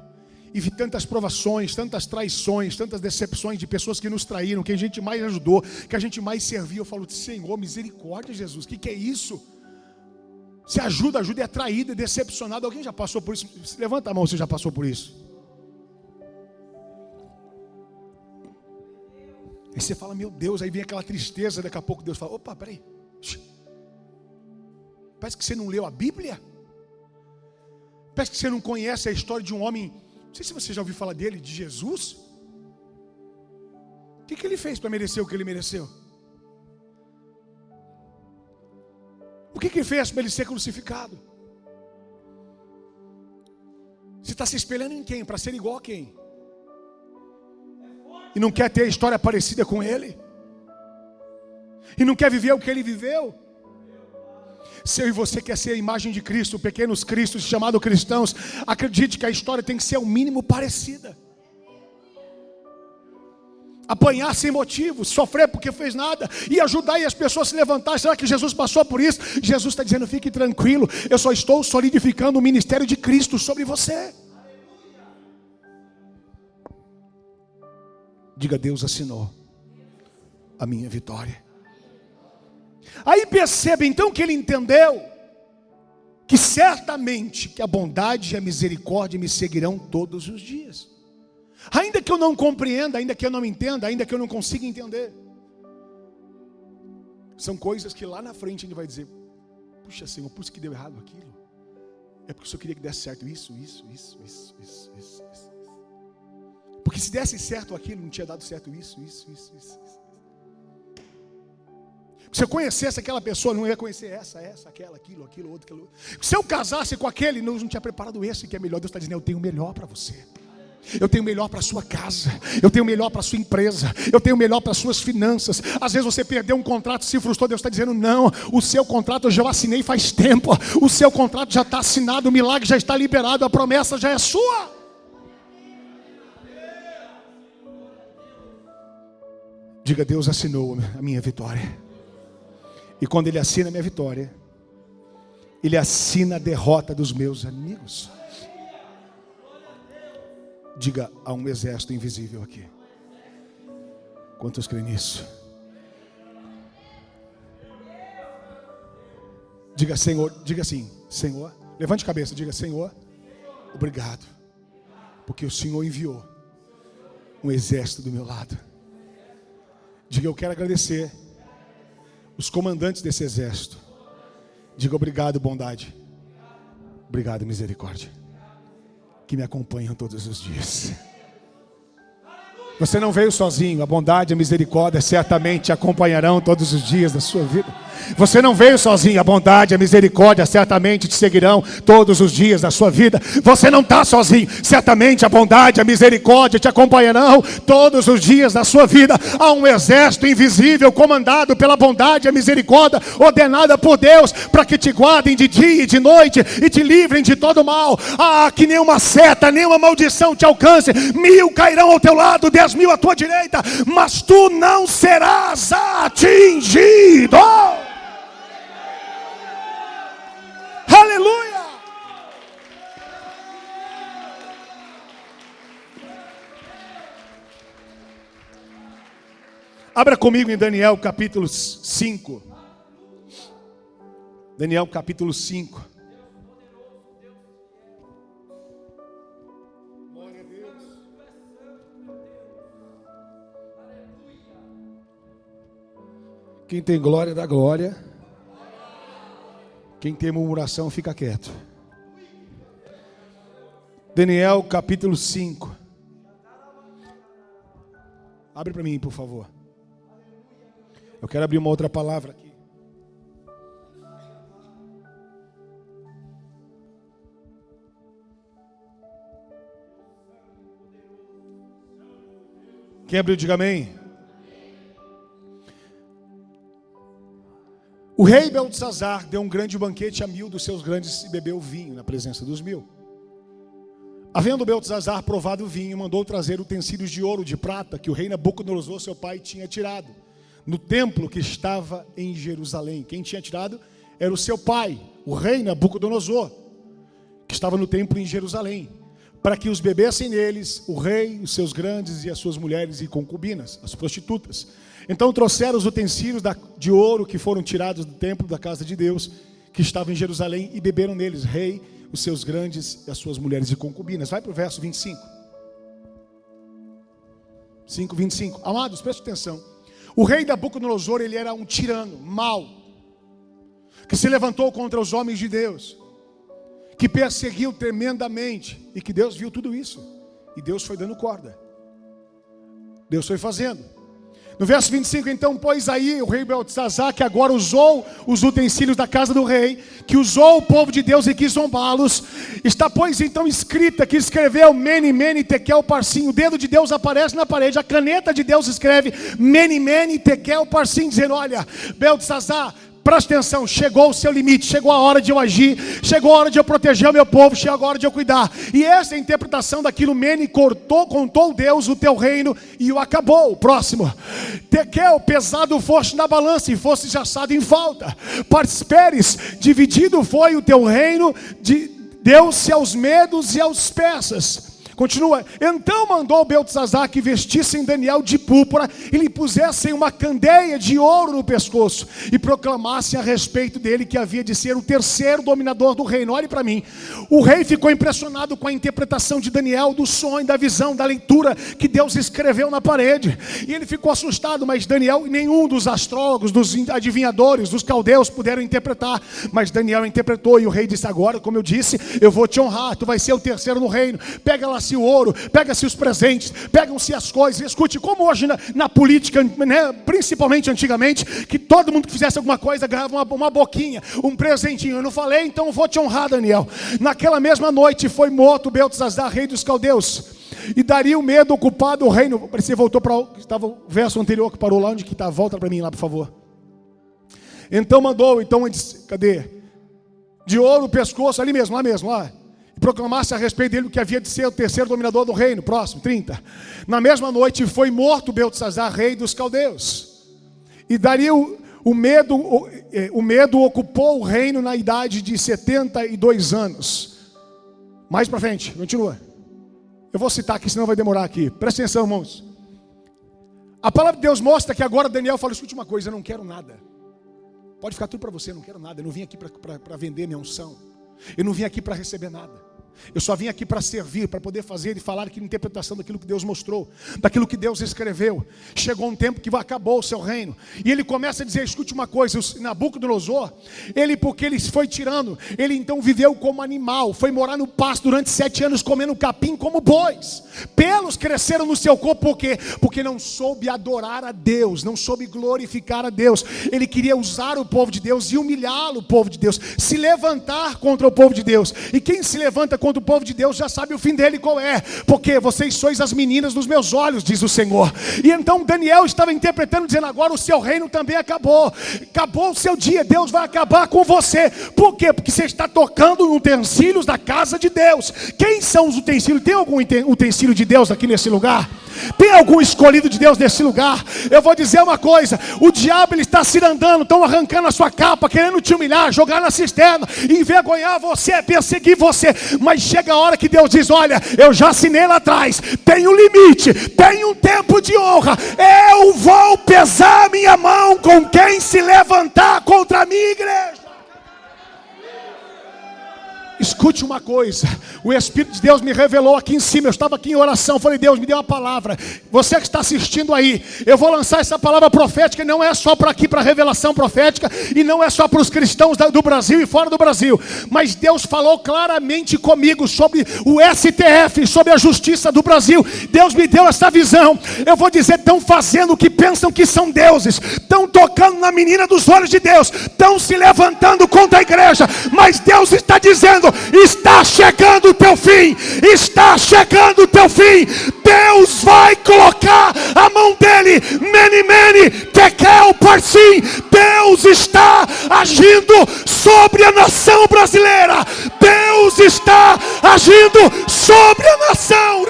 E vi tantas provações, tantas traições, tantas decepções de pessoas que nos traíram, que a gente mais ajudou, que a gente mais serviu. Eu falo: Senhor, misericórdia, Jesus, o que é isso? Se ajuda e é traído, é decepcionado. Alguém já passou por isso? Levanta a mão se já passou por isso. Aí você fala: meu Deus, aí vem aquela tristeza, daqui a pouco Deus fala: opa, peraí. Parece que você não leu a Bíblia. Parece que você não conhece a história de um homem. Não sei se você já ouviu falar dele, de Jesus. O que ele fez para merecer o que ele mereceu? O que ele fez para ele ser crucificado? Você está se espelhando em quem? Para ser igual a quem? E não quer ter a história parecida com ele? e não quer viver o que ele viveu. Se eu e você quer ser a imagem de Cristo, pequenos cristos chamados cristãos, acredite que a história tem que ser ao mínimo parecida. Apanhar sem motivo, sofrer porque fez nada, e ajudar as pessoas a se levantar. Será que Jesus passou por isso? Jesus está dizendo: fique tranquilo, eu só estou solidificando o ministério de Cristo sobre você. Diga: Deus assinou a minha vitória. Aí perceba então que ele entendeu que certamente que a bondade e a misericórdia me seguirão todos os dias. Ainda que eu não compreenda, ainda que eu não entenda, ainda que eu não consiga entender. São coisas que lá na frente ele vai dizer: puxa, Senhor, por isso que deu errado aquilo. É porque o Senhor queria que desse certo isso. Porque se desse certo aquilo, não tinha dado certo isso. Se eu conhecesse aquela pessoa, não ia conhecer essa, aquela, aquilo, outro. Se eu casasse com aquele, não tinha preparado esse que é melhor. Deus está dizendo: eu tenho o melhor para você. Eu tenho o melhor para a sua casa, eu tenho o melhor para a sua empresa, eu tenho o melhor para as suas finanças. Às vezes você perdeu um contrato, se frustrou. Deus está dizendo: não, o seu contrato eu já assinei faz tempo. O seu contrato já está assinado, o milagre já está liberado, a promessa já é sua. Diga: Deus assinou a minha vitória. E quando Ele assina a minha vitória, Ele assina a derrota dos meus inimigos. Diga: há um exército invisível aqui. Quantos creem nisso? Diga: Senhor, diga assim: Senhor, levante a cabeça, diga: Senhor, obrigado, porque o Senhor enviou um exército do meu lado. Diga: eu quero agradecer os comandantes desse exército. Diga: obrigado, bondade. Obrigado, misericórdia, que me acompanham todos os dias. Você não veio sozinho. A bondade e a misericórdia certamente te acompanharão todos os dias da sua vida. Você não veio sozinho. A bondade e a misericórdia certamente te seguirão todos os dias da sua vida. Você não está sozinho. Certamente a bondade e a misericórdia te acompanharão todos os dias da sua vida. Há um exército invisível comandado pela bondade e a misericórdia, ordenada por Deus, para que te guardem de dia e de noite e te livrem de todo mal. Que nenhuma seta, nenhuma maldição te alcance. 1000 cairão ao teu lado, 10.000 à tua direita, mas tu não serás atingido. Aleluia! Abra comigo em Daniel capítulo 5. Daniel capítulo 5. Quem tem glória dá glória. Quem tem murmuração fica quieto. Daniel capítulo 5. Abre para mim, por favor. Eu quero abrir uma outra palavra aqui. Quem abriu, diga amém. O rei Beltesazar deu um grande banquete a 1000 dos seus grandes e bebeu vinho na presença dos 1000. Havendo Beltesazar provado o vinho, mandou trazer utensílios de ouro, de prata, que o rei Nabucodonosor, seu pai, tinha tirado no templo que estava em Jerusalém. Quem tinha tirado era o seu pai, o rei Nabucodonosor, que estava no templo em Jerusalém, para que os bebessem neles o rei, os seus grandes e as suas mulheres e concubinas, as prostitutas. Então trouxeram os utensílios de ouro que foram tirados do templo da casa de Deus, que estava em Jerusalém, e beberam neles rei, os seus grandes e as suas mulheres e concubinas. Vai para o verso 25. 5:25. Amados, preste atenção. O rei Nabucodonosor, ele era um tirano, mau, que se levantou contra os homens de Deus, que perseguiu tremendamente, e que Deus viu tudo isso, e Deus foi dando corda. Deus foi fazendo. No verso 25, então, pois aí o rei Beltesazar, que agora usou os utensílios da casa do rei, que usou o povo de Deus e quis zombá-los, está, pois, então escrita, que escreveu Mene, Mene, Tekel, Parsim. O dedo de Deus aparece na parede, a caneta de Deus escreve Mene, Mene, Tekel, Parsim, dizendo, olha, Beltesazar, presta atenção, chegou o seu limite, chegou a hora de eu agir, chegou a hora de eu proteger o meu povo, chegou a hora de eu cuidar. E essa é a interpretação daquilo. Mene contou Deus o teu reino e o acabou. Próximo. Tekel, pesado foste na balança e fostes assado em falta. Persperes, dividido foi o teu reino, deu-se aos medos e aos persas. Continua, então mandou Beltesazar que vestissem Daniel de púrpura e lhe pusessem uma candeia de ouro no pescoço e proclamassem a respeito dele que havia de ser o terceiro dominador do reino. Olhe para mim, o rei ficou impressionado com a interpretação de Daniel, do sonho, da visão, da leitura que Deus escreveu na parede, e ele ficou assustado, mas Daniel, nenhum dos astrólogos, dos adivinhadores, dos caldeus puderam interpretar, mas Daniel interpretou, e o rei disse, agora, como eu disse, eu vou te honrar, tu vai ser o terceiro no reino, pega lá o ouro, pega-se os presentes, pegam-se as coisas. Escute, como hoje na política, né, principalmente antigamente, que todo mundo que fizesse alguma coisa ganhava uma boquinha, um presentinho. Eu não falei, então eu vou te honrar, Daniel. Naquela mesma noite foi morto Beltesazar, rei dos caldeus, e Dario medo ocupado o reino. Você voltou para estava o verso anterior que parou lá, onde que está? Volta para mim lá, por favor. Então mandou, cadê? De ouro o pescoço, ali mesmo, lá. E proclamasse a respeito dele que havia de ser o terceiro dominador do reino. Próximo, 30. Na mesma noite foi morto Beltesazar, rei dos caldeus. E Dario, o medo ocupou o reino na idade de 72 anos. Mais para frente, continua. Eu vou citar aqui, senão vai demorar aqui. Presta atenção, irmãos. A palavra de Deus mostra que agora Daniel fala, escute uma coisa, eu não quero nada. Pode ficar tudo para você, eu não quero nada. Eu não vim aqui para vender minha unção. Eu não vim aqui para receber nada. Eu só vim aqui para servir, para poder fazer e falar aqui na interpretação daquilo que Deus mostrou, daquilo que Deus escreveu. Chegou um tempo que acabou o seu reino. E ele começa a dizer, escute uma coisa, Nabucodonosor, porque ele foi tirando, ele então viveu como animal, foi morar no pasto durante 7 anos, comendo capim como bois. Pelos cresceram no seu corpo, por quê? Porque não soube adorar a Deus, não soube glorificar a Deus. Ele queria usar o povo de Deus e humilhá-lo, o povo de Deus, se levantar contra o povo de Deus. E quem se levanta contra o povo de Deus já sabe o fim dele qual é, porque vocês sois as meninas dos meus olhos, diz o Senhor. E então Daniel estava interpretando, dizendo, agora o seu reino também acabou o seu dia, Deus vai acabar com você. Por quê? Porque você está tocando utensílios da casa de Deus. Quem são os utensílios? Tem algum utensílio de Deus aqui nesse lugar? Tem algum escolhido de Deus nesse lugar? Eu vou dizer uma coisa, o diabo ele está cirandando, estão arrancando a sua capa, querendo te humilhar, jogar na cisterna, envergonhar você, perseguir você, mas chega a hora que Deus diz, olha, eu já assinei lá atrás, tem um limite, tem um tempo de honra, eu vou pesar a minha mão com quem se levantar contra a minha igreja. Escute uma coisa, o Espírito de Deus me revelou aqui em cima, eu estava aqui em oração, falei, Deus me deu uma palavra, você que está assistindo aí, eu vou lançar essa palavra profética, e não é só para aqui, para a revelação profética, e não é só para os cristãos do Brasil e fora do Brasil, mas Deus falou claramente comigo sobre o STF, sobre a justiça do Brasil. Deus me deu essa visão, eu vou dizer, estão fazendo o que pensam que são deuses, estão tocando na menina dos olhos de Deus, estão se levantando contra a igreja, mas Deus está dizendo, está chegando o teu fim, está chegando o teu fim. Deus vai colocar a mão dele, Mene, Tekel, Parsim. Deus está agindo sobre a nação brasileira, Deus está agindo sobre a nação.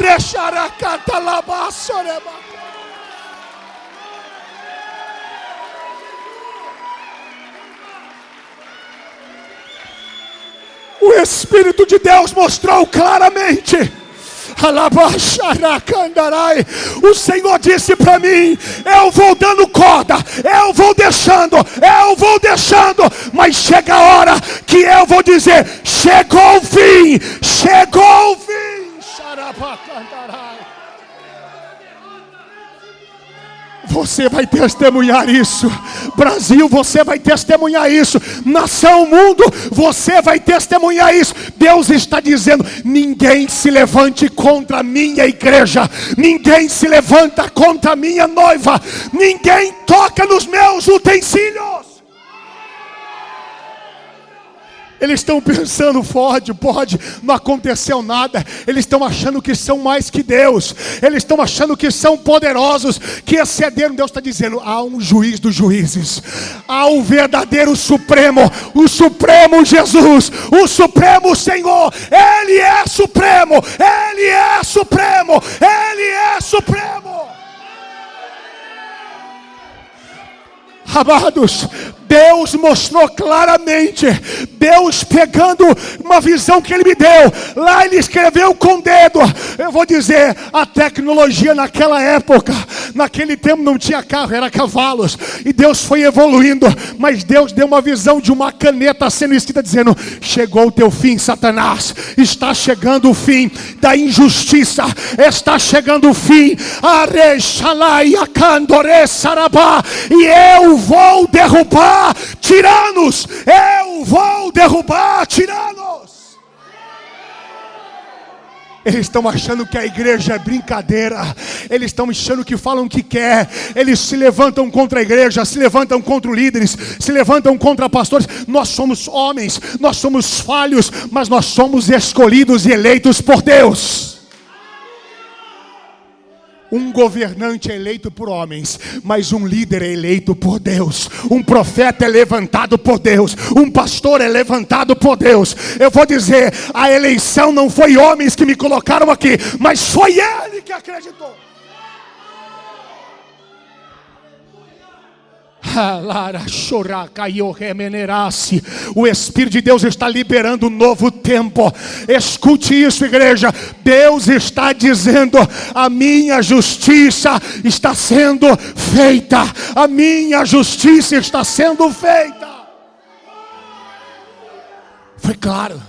O Espírito de Deus mostrou claramente. O Senhor disse para mim, eu vou dando corda, eu vou deixando, mas chega a hora que eu vou dizer, chegou o fim. Você vai testemunhar isso. Brasil, você vai testemunhar isso. Nação, mundo, você vai testemunhar isso. Deus está dizendo: ninguém se levante contra a minha igreja. Ninguém se levanta contra a minha noiva. Ninguém toca nos meus utensílios. Eles estão pensando, pode, não aconteceu nada. Eles estão achando que são mais que Deus. Eles estão achando que são poderosos, que excederam. Deus está dizendo: há um juiz dos juízes. Há o verdadeiro Supremo. O Supremo Jesus. O Supremo Senhor. Ele é Supremo. Ele é Supremo. Ele é Supremo. Amados, Deus mostrou claramente, Deus pegando uma visão que Ele me deu, lá Ele escreveu com o dedo. Eu vou dizer, a tecnologia naquela época, naquele tempo não tinha carro, era cavalos, e Deus foi evoluindo, mas Deus deu uma visão de uma caneta sendo escrita dizendo: chegou o teu fim, Satanás, está chegando o fim da injustiça, está chegando o fim, e eu vou derrubar tiranos, eu vou derrubar tiranos. Eles estão achando que a igreja é brincadeira. Eles estão achando que falam o que quer. Eles se levantam contra a igreja, se levantam contra líderes, se levantam contra pastores. Nós somos homens, nós somos falhos, mas nós somos escolhidos e eleitos por Deus. Um governante é eleito por homens, mas um líder é eleito por Deus. Um profeta é levantado por Deus. Um pastor é levantado por Deus. Eu vou dizer, a eleição não foi homens que me colocaram aqui, mas foi Ele que acreditou. O Espírito de Deus está liberando um novo tempo. Escute isso, igreja. Deus está dizendo: a minha justiça está sendo feita. A minha justiça está sendo feita. Foi claro.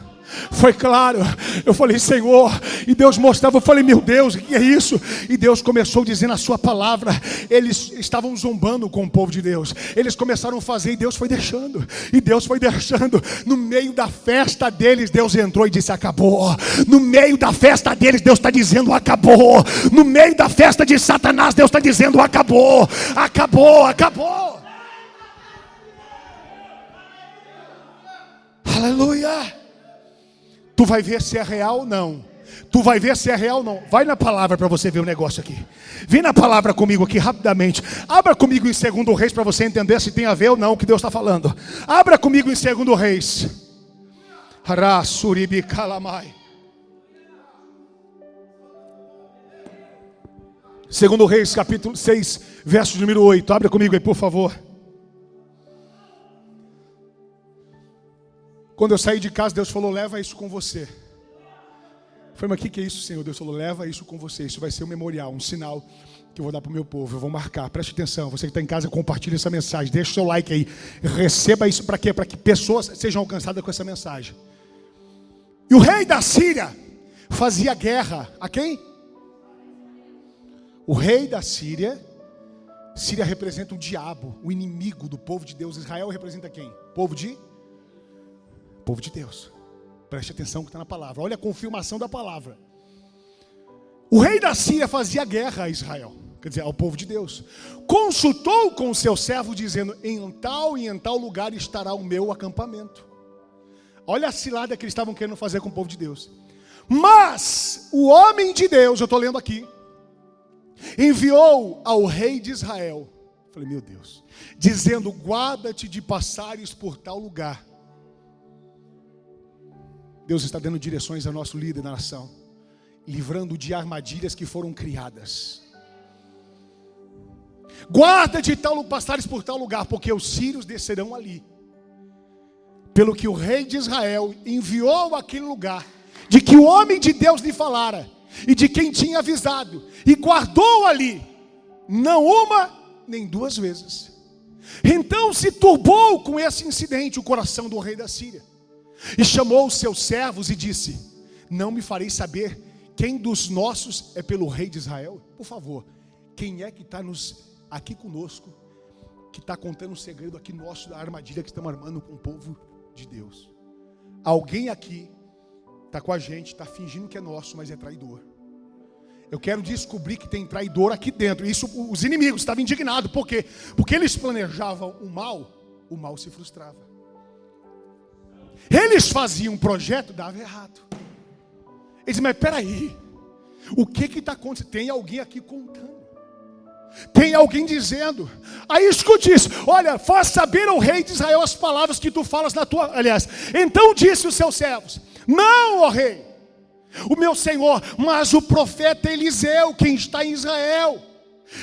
Eu falei: Senhor, e Deus mostrava. Eu falei: meu Deus, o que é isso? E Deus começou dizendo a sua palavra. Eles estavam zombando com o povo de Deus. Eles começaram a fazer e Deus foi deixando. E Deus foi deixando. No meio da festa deles, Deus entrou e disse: acabou. No meio da festa deles, Deus está dizendo: acabou. No meio da festa de Satanás, Deus está dizendo: acabou. Acabou. Aleluia. Tu vai ver se é real ou não. Tu vai ver se é real ou não. Vai na palavra para você ver o negócio aqui. Vem na palavra comigo aqui rapidamente. Abra comigo em 2 Reis para você entender se tem a ver ou não o que Deus está falando. Abra comigo em 2 Reis. 2 Reis capítulo 6, verso número 8. Abra comigo aí, por favor. Quando eu saí de casa, Deus falou: leva isso com você. Eu falei: mas o que é isso, Senhor? Deus falou: leva isso com você. Isso vai ser um memorial, um sinal que eu vou dar para o meu povo. Eu vou marcar. Preste atenção. Você que está em casa, compartilhe essa mensagem. Deixa o seu like aí. Receba isso para quê? Para que pessoas sejam alcançadas com essa mensagem. E o rei da Síria fazia guerra a quem? O rei da Síria. Síria representa o diabo, o inimigo do povo de Deus. Israel representa quem? Povo de Deus. Preste atenção que está na palavra. Olha a confirmação da palavra. O rei da Síria fazia guerra a Israel, quer dizer, ao povo de Deus. Consultou com o seu servo dizendo: em tal e em tal lugar estará o meu acampamento. Olha a cilada que eles estavam querendo fazer com o povo de Deus. Mas o homem de Deus, eu estou lendo aqui, enviou ao rei de Israel. Falei: meu Deus. Dizendo: guarda-te de passares por tal lugar. Deus está dando direções ao nosso líder da nação, livrando de armadilhas que foram criadas. Guarda de tal passares por tal lugar, porque os sírios descerão ali. Pelo que o rei de Israel enviou àquele lugar, de que o homem de Deus lhe falara, e de quem tinha avisado, e guardou ali, não uma nem duas vezes. Então se turbou com esse incidente o coração do rei da Síria. E chamou os seus servos e disse: não me farei saber quem dos nossos é pelo rei de Israel? Por favor, quem é que está nos aqui conosco que está contando um segredo aqui nosso da armadilha que estamos armando com o povo de Deus. Alguém aqui está com a gente, está fingindo que é nosso, mas é traidor. Eu quero descobrir que tem traidor aqui dentro. Isso, os inimigos estavam indignados. Por quê? Porque eles planejavam o mal se frustrava. Eles faziam um projeto, dava errado. Eles diziam, mas peraí, o que está acontecendo? Tem alguém aqui contando. Tem alguém dizendo. Aí escute isso. Olha, faz saber ao rei de Israel as palavras que tu falas na tua... Aliás, então disse os seus servos, não, ó rei, o meu senhor, mas o profeta Eliseu, quem está em Israel,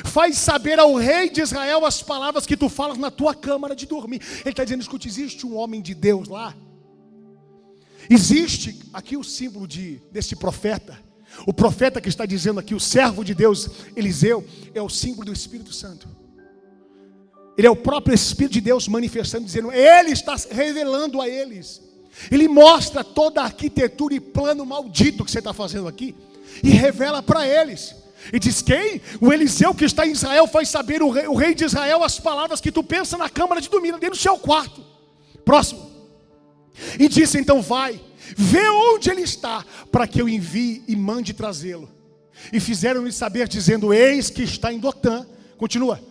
faz saber ao rei de Israel as palavras que tu falas na tua câmara de dormir. Ele está dizendo, escute, existe um homem de Deus lá. Existe aqui o símbolo desse profeta. O profeta que está dizendo aqui, o servo de Deus, Eliseu, é o símbolo do Espírito Santo. Ele é o próprio Espírito de Deus manifestando, dizendo, ele está revelando a eles. Ele mostra toda a arquitetura e plano maldito que você está fazendo aqui e revela para eles. E diz quem? O Eliseu que está em Israel faz saber o rei de Israel as palavras que tu pensa na câmara de dormir, dentro do seu quarto. Próximo. E disse então, vai, vê onde ele está, para que eu envie e mande trazê-lo. E fizeram-lhe saber, dizendo, eis que está em Dotã. Continua.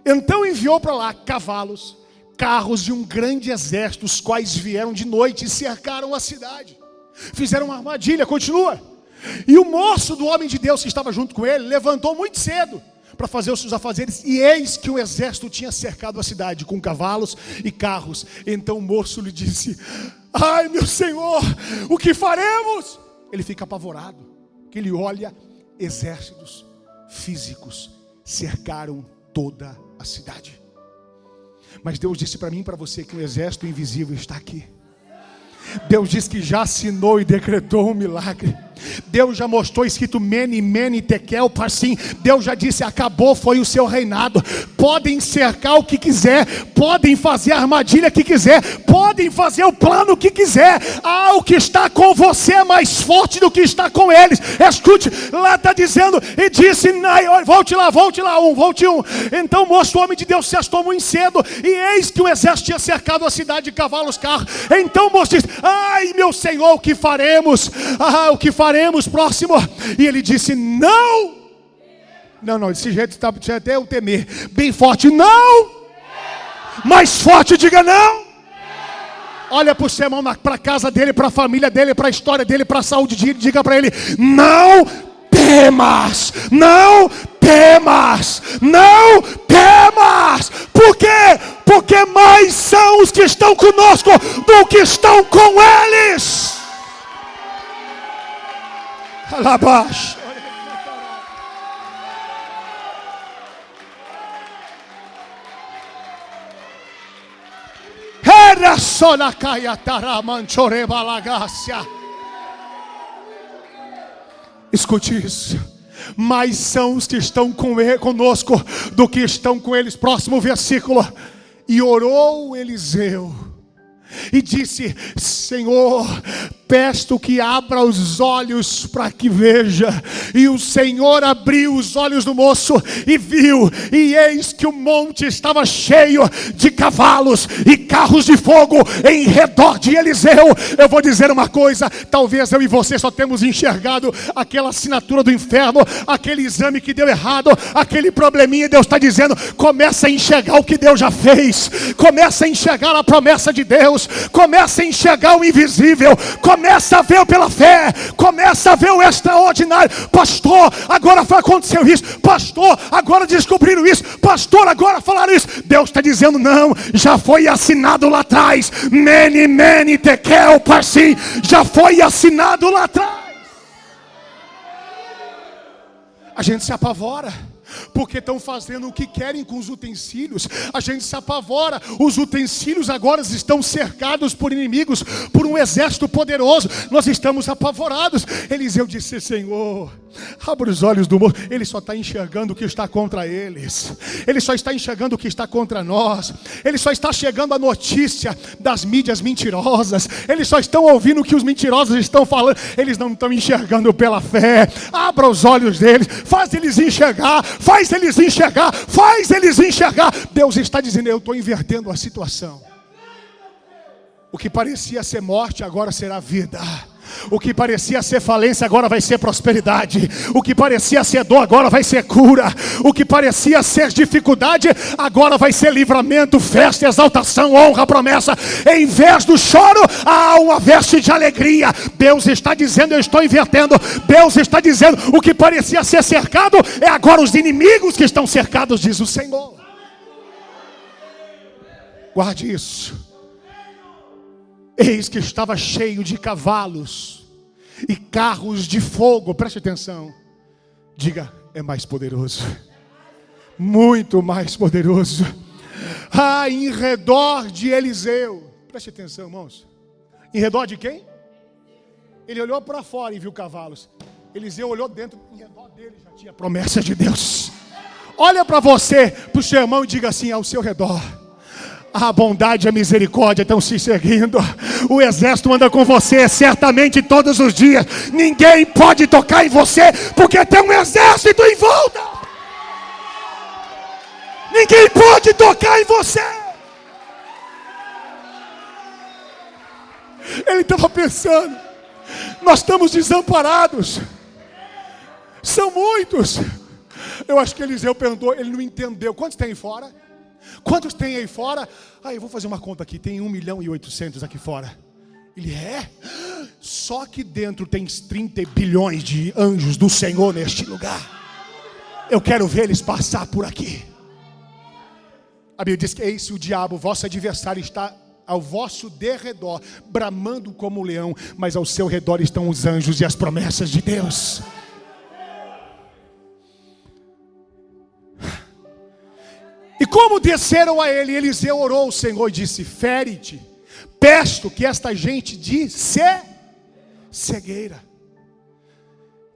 Então enviou para lá cavalos, carros e um grande exército, os quais vieram de noite e cercaram a cidade. Fizeram uma armadilha, continua. E o moço do homem de Deus que estava junto com ele, levantou muito cedo para fazer os seus afazeres, e eis que o exército tinha cercado a cidade com cavalos e carros. Então o moço lhe disse, ai meu senhor, o que faremos? Ele fica apavorado, que ele olha, exércitos físicos cercaram toda a cidade. Mas Deus disse para mim e para você que um exército invisível está aqui. Deus disse que já assinou e decretou um milagre. Deus já mostrou escrito Mene, Mene, Tekel, Parsim. Deus já disse, acabou, foi o seu reinado. Podem cercar o que quiser, podem fazer a armadilha que quiser, podem fazer o plano que quiser. O que está com você é mais forte do que está com eles. Escute, lá está dizendo, e disse, volte lá, volte um. Então moço, o homem de Deus se astou muito cedo, e eis que o exército tinha cercado a cidade de cavalos, carros. Então moço disse, ai meu senhor, o que faremos? O que faremos? Próximo. E ele disse, não, desse jeito tinha até eu temer, bem forte, não, mais forte, diga não. Olha para o seu irmão, para a casa dele, para a família dele, para a história dele, para a saúde dele, diga para ele, não temas, não temas, não temas. Por quê? Porque mais são os que estão conosco do que estão com eles. Alabaixo. Era só na caia taramanchoreba lagácia. Escute isso. Mais são os que estão conosco do que estão com eles. Próximo versículo. E orou Eliseu e disse, Senhor, peço que abra os olhos para que veja. E o Senhor abriu os olhos do moço e viu, e eis que o monte estava cheio de cavalos e carros de fogo em redor de Eliseu. Eu vou dizer uma coisa, talvez eu e você só temos enxergado aquela assinatura do inferno, aquele exame que deu errado, aquele probleminha, e Deus está dizendo, começa a enxergar o que Deus já fez, começa a enxergar a promessa de Deus, começa a enxergar o invisível, começa a ver pela fé, começa a ver o extraordinário. Pastor, agora aconteceu isso. Pastor, agora descobriram isso. Pastor, agora falaram isso. Deus está dizendo, não, já foi assinado lá atrás. Mene, Mene, Tekel, Parsim, já foi assinado lá atrás. A gente se apavora porque estão fazendo o que querem com os utensílios. A gente se apavora. Os utensílios agora estão cercados por inimigos, por um exército poderoso. Nós estamos apavorados. Eliseu disse, Senhor, abre os olhos do moço. Ele só está enxergando o que está contra eles. Ele só está enxergando o que está contra nós. Ele só está chegando a notícia das mídias mentirosas. Eles só estão ouvindo o que os mentirosos estão falando. Eles não estão enxergando pela fé. Abra os olhos deles, faz eles enxergar, faz eles enxergar, faz eles enxergar. Deus está dizendo: eu estou invertendo a situação. O que parecia ser morte agora será vida. O que parecia ser falência agora vai ser prosperidade. O que parecia ser dor agora vai ser cura. O que parecia ser dificuldade agora vai ser livramento, festa, exaltação, honra, promessa. Em vez do choro há uma veste de alegria. Deus está dizendo: eu estou invertendo. Deus está dizendo: o que parecia ser cercado é agora os inimigos que estão cercados, diz o Senhor. Guarde isso. Eis que estava cheio de cavalos e carros de fogo. Preste atenção. Diga: é mais poderoso. Muito mais poderoso. Em redor de Eliseu. Preste atenção, irmãos. Em redor de quem? Ele olhou para fora e viu cavalos. Eliseu olhou dentro. Em redor dele já tinha promessa de Deus. Olha para você, para o seu irmão, e diga assim: ao seu redor a bondade e a misericórdia estão se seguindo. O exército anda com você certamente todos os dias. Ninguém pode tocar em você, porque tem um exército em volta. Ninguém pode tocar em você. Ele estava pensando: nós estamos desamparados. São muitos. Eu acho que Eliseu perguntou, ele não entendeu. Quantos tem aí fora? Quantos tem aí fora? Eu vou fazer uma conta aqui. Tem 1.800.000 aqui fora. Ele é? Só que dentro tem 30 bilhões de anjos do Senhor neste lugar. Eu quero ver eles passar por aqui. A Bíblia diz que eis o diabo, vosso adversário, está ao vosso derredor, bramando como um leão, mas ao seu redor estão os anjos e as promessas de Deus. E como desceram a ele, Eliseu orou ao Senhor e disse: fere-te, peço que esta gente de cegueira.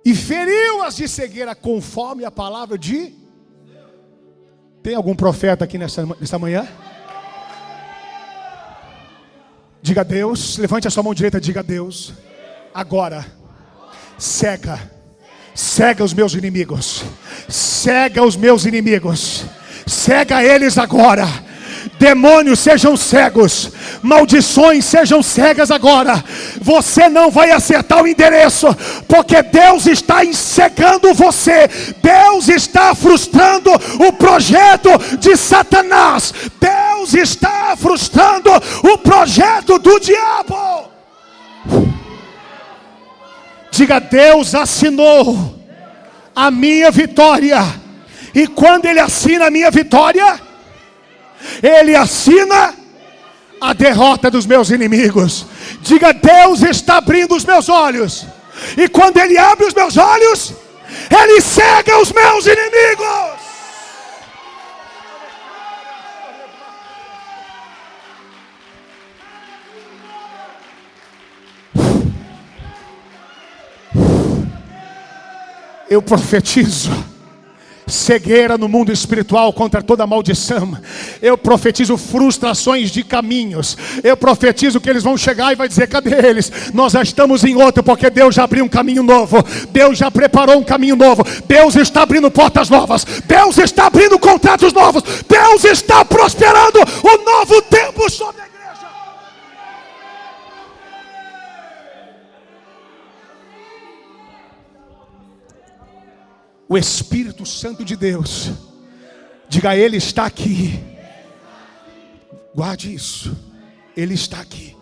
E feriu-as de cegueira conforme a palavra de... Tem algum profeta aqui nessa manhã? Diga a Deus, levante a sua mão direita, diga a Deus: agora, cega os meus inimigos, cega os meus inimigos. Cega eles agora. Demônios sejam cegos. Maldições sejam cegas agora. Você não vai acertar o endereço, porque Deus está cegando você. Deus está frustrando o projeto de Satanás. Deus está frustrando o projeto do diabo. Diga: Deus assinou a minha vitória. E quando Ele assina a minha vitória, Ele assina a derrota dos meus inimigos. Diga: Deus está abrindo os meus olhos. E quando Ele abre os meus olhos, Ele cega os meus inimigos. Eu profetizo cegueira no mundo espiritual contra toda maldição. Eu profetizo frustrações de caminhos. Eu profetizo que eles vão chegar e vai dizer: cadê eles? Nós já estamos em outro, porque Deus já abriu um caminho novo. Deus já preparou um caminho novo. Deus está abrindo portas novas. Deus está abrindo contratos novos. Deus está prosperando o novo tempo sobre a igreja. O Espírito Santo de Deus, diga: Ele está aqui. Guarde isso. Ele está aqui.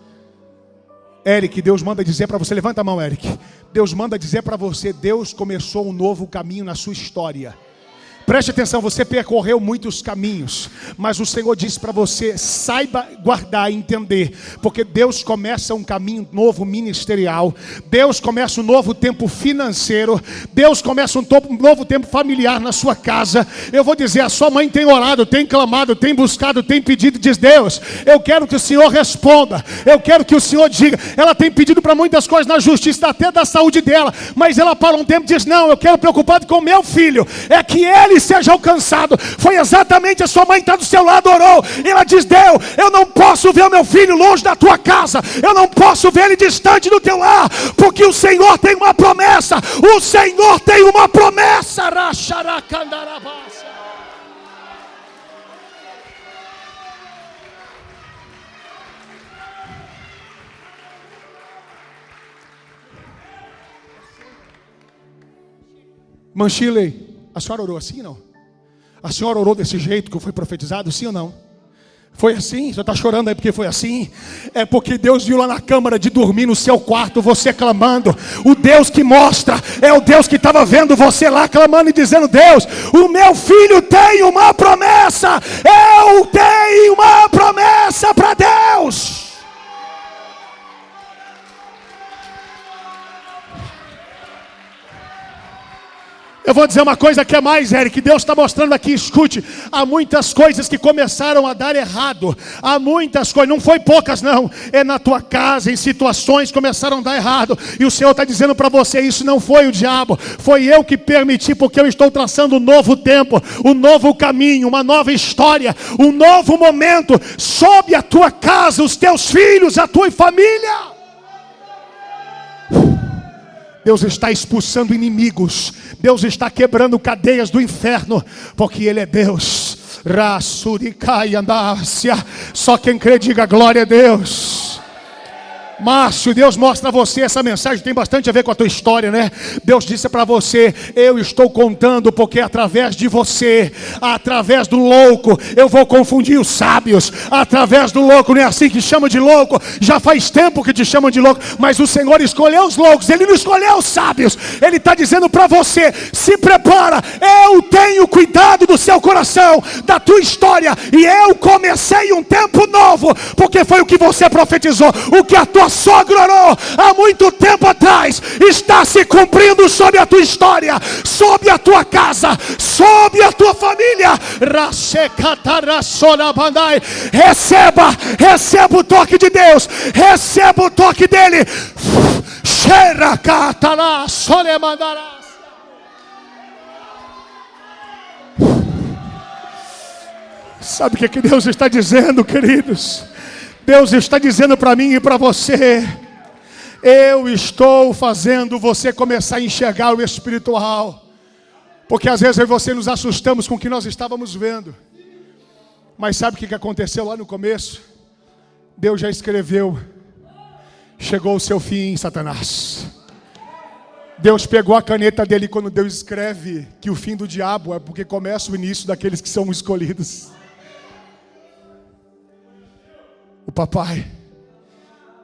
Eric, Deus manda dizer para você, levanta a mão, Eric. Deus manda dizer para você: Deus começou um novo caminho na sua história. Preste atenção, você percorreu muitos caminhos, mas o Senhor disse para você: saiba guardar e entender, porque Deus começa um caminho novo ministerial, Deus começa um novo tempo financeiro, Deus começa um novo tempo familiar na sua casa. Eu vou dizer, a sua mãe tem orado, tem clamado, tem buscado, tem pedido, diz: Deus, eu quero que o Senhor responda, eu quero que o Senhor diga. Ela tem pedido para muitas coisas na justiça, até da saúde dela, mas ela para um tempo e diz: não, eu quero preocupado com o meu filho, é que ele ele seja alcançado. Foi exatamente a sua mãe que está do seu lado, orou. E ela diz: Deus, eu não posso ver o meu filho longe da tua casa. Eu não posso ver ele distante do teu lar. Porque o Senhor tem uma promessa. O Senhor tem uma promessa. Manchile, a senhora orou assim, não? A senhora orou desse jeito que foi profetizado, sim ou não? Foi assim? Você está chorando aí porque foi assim? É porque Deus viu lá na câmara de dormir no seu quarto, você clamando. O Deus que mostra é o Deus que estava vendo você lá clamando e dizendo: Deus, o meu filho tem uma promessa. Eu tenho uma promessa para Deus. Eu vou dizer uma coisa que é mais, Eric, Deus está mostrando aqui, escute. Há muitas coisas que começaram a dar errado. Há muitas coisas, não foi poucas não. É na tua casa, em situações começaram a dar errado. E o Senhor está dizendo para você: isso não foi o diabo, foi eu que permiti, porque eu estou traçando um novo tempo, um novo caminho, uma nova história, um novo momento sobre a tua casa, os teus filhos, a tua família. Deus está expulsando inimigos. Deus está quebrando cadeias do inferno, porque Ele é Deus. Só quem crê diga glória a Deus. Márcio, Deus mostra a você, essa mensagem tem bastante a ver com a tua história, né? Deus disse para você: eu estou contando, porque através de você, através do louco, eu vou confundir os sábios. Através do louco, não é assim que chama de louco? Já faz tempo que te chamam de louco, mas o Senhor escolheu os loucos, Ele não escolheu os sábios. Ele está dizendo para você: se prepara, eu tenho cuidado do seu coração, da tua história, e eu comecei um tempo novo, porque foi o que você profetizou, o que a tua sogra orou há muito tempo atrás, está se cumprindo sobre a tua história, sobre a tua casa, sobre a tua família. Receba o toque de Deus, receba o toque dele. Sabe o que Deus está dizendo, queridos? Deus está dizendo para mim e para você: eu estou fazendo você começar a enxergar o espiritual. Porque às vezes eu e você nos assustamos com o que nós estávamos vendo. Mas sabe o que aconteceu lá no começo? Deus já escreveu: chegou o seu fim, Satanás. Deus pegou a caneta dele. Quando Deus escreve que o fim do diabo é porque começa o início daqueles que são escolhidos. O papai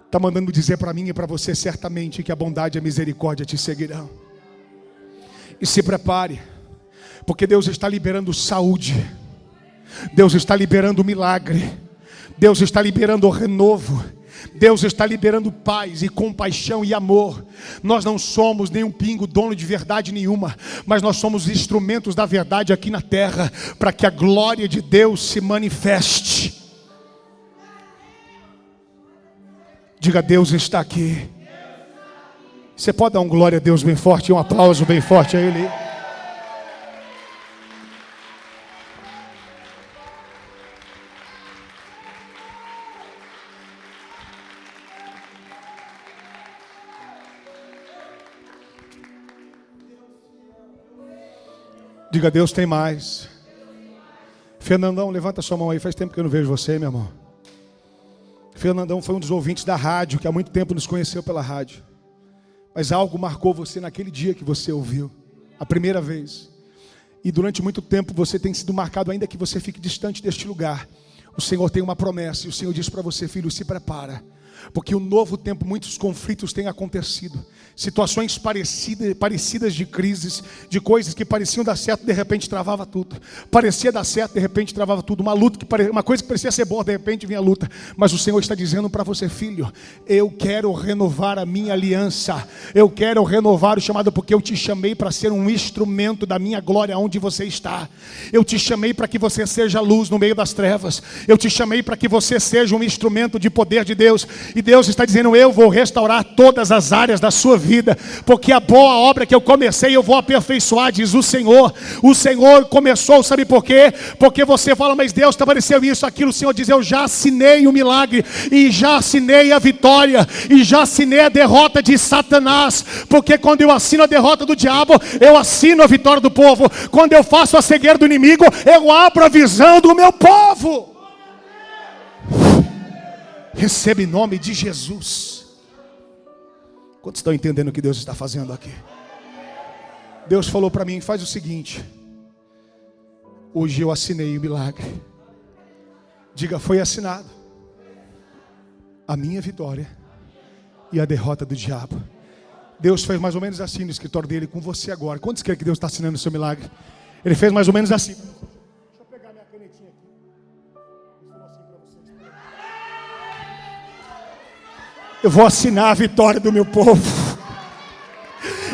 está mandando dizer para mim e para você certamente que a bondade e a misericórdia te seguirão. E se prepare, porque Deus está liberando saúde, Deus está liberando milagre, Deus está liberando o renovo, Deus está liberando paz e compaixão e amor. Nós não somos nem um pingo dono de verdade nenhuma, mas nós somos instrumentos da verdade aqui na terra, para que a glória de Deus se manifeste. Diga: Deus está aqui. Você pode dar um glória a Deus bem forte, um aplauso bem forte a Ele? Diga: Deus tem mais. Fernandão, levanta sua mão aí, faz tempo que eu não vejo você, meu irmão. Fernandão foi um dos ouvintes da rádio, que há muito tempo nos conheceu pela rádio. Mas algo marcou você naquele dia que você ouviu, a primeira vez. E durante muito tempo você tem sido marcado, ainda que você fique distante deste lugar. O Senhor tem uma promessa, e o Senhor diz para você: filho, se prepara. Porque o novo tempo, muitos conflitos têm acontecido. Situações parecidas de crises, de coisas que pareciam dar certo, de repente travava tudo. Parecia dar certo, de repente travava tudo. Uma coisa que parecia ser boa, de repente vinha a luta. Mas o Senhor está dizendo para você: filho, eu quero renovar a minha aliança. Eu quero renovar o chamado, porque eu te chamei para ser um instrumento da minha glória onde você está. Eu te chamei para que você seja luz no meio das trevas. Eu te chamei para que você seja um instrumento de poder de Deus. E Deus está dizendo: eu vou restaurar todas as áreas da sua vida, porque a boa obra que eu comecei eu vou aperfeiçoar, diz o Senhor. O Senhor começou, sabe por quê? Porque você fala: mas Deus, apareceu isso, aquilo. O Senhor diz: eu já assinei o milagre, e já assinei a vitória, e já assinei a derrota de Satanás. Porque quando eu assino a derrota do diabo, eu assino a vitória do povo. Quando eu faço a cegueira do inimigo, eu abro a visão do meu povo. Receba em nome de Jesus. Quantos estão entendendo o que Deus está fazendo aqui? Deus falou para mim: faz o seguinte, hoje eu assinei o milagre. Diga: foi assinado a minha vitória e a derrota do diabo. Deus fez mais ou menos assim no escritório dele com você agora. Quantos querem que Deus está assinando o seu milagre? Ele fez mais ou menos assim. Deixa eu pegar minha canetinha aqui. Eu vou assinar a vitória do meu povo.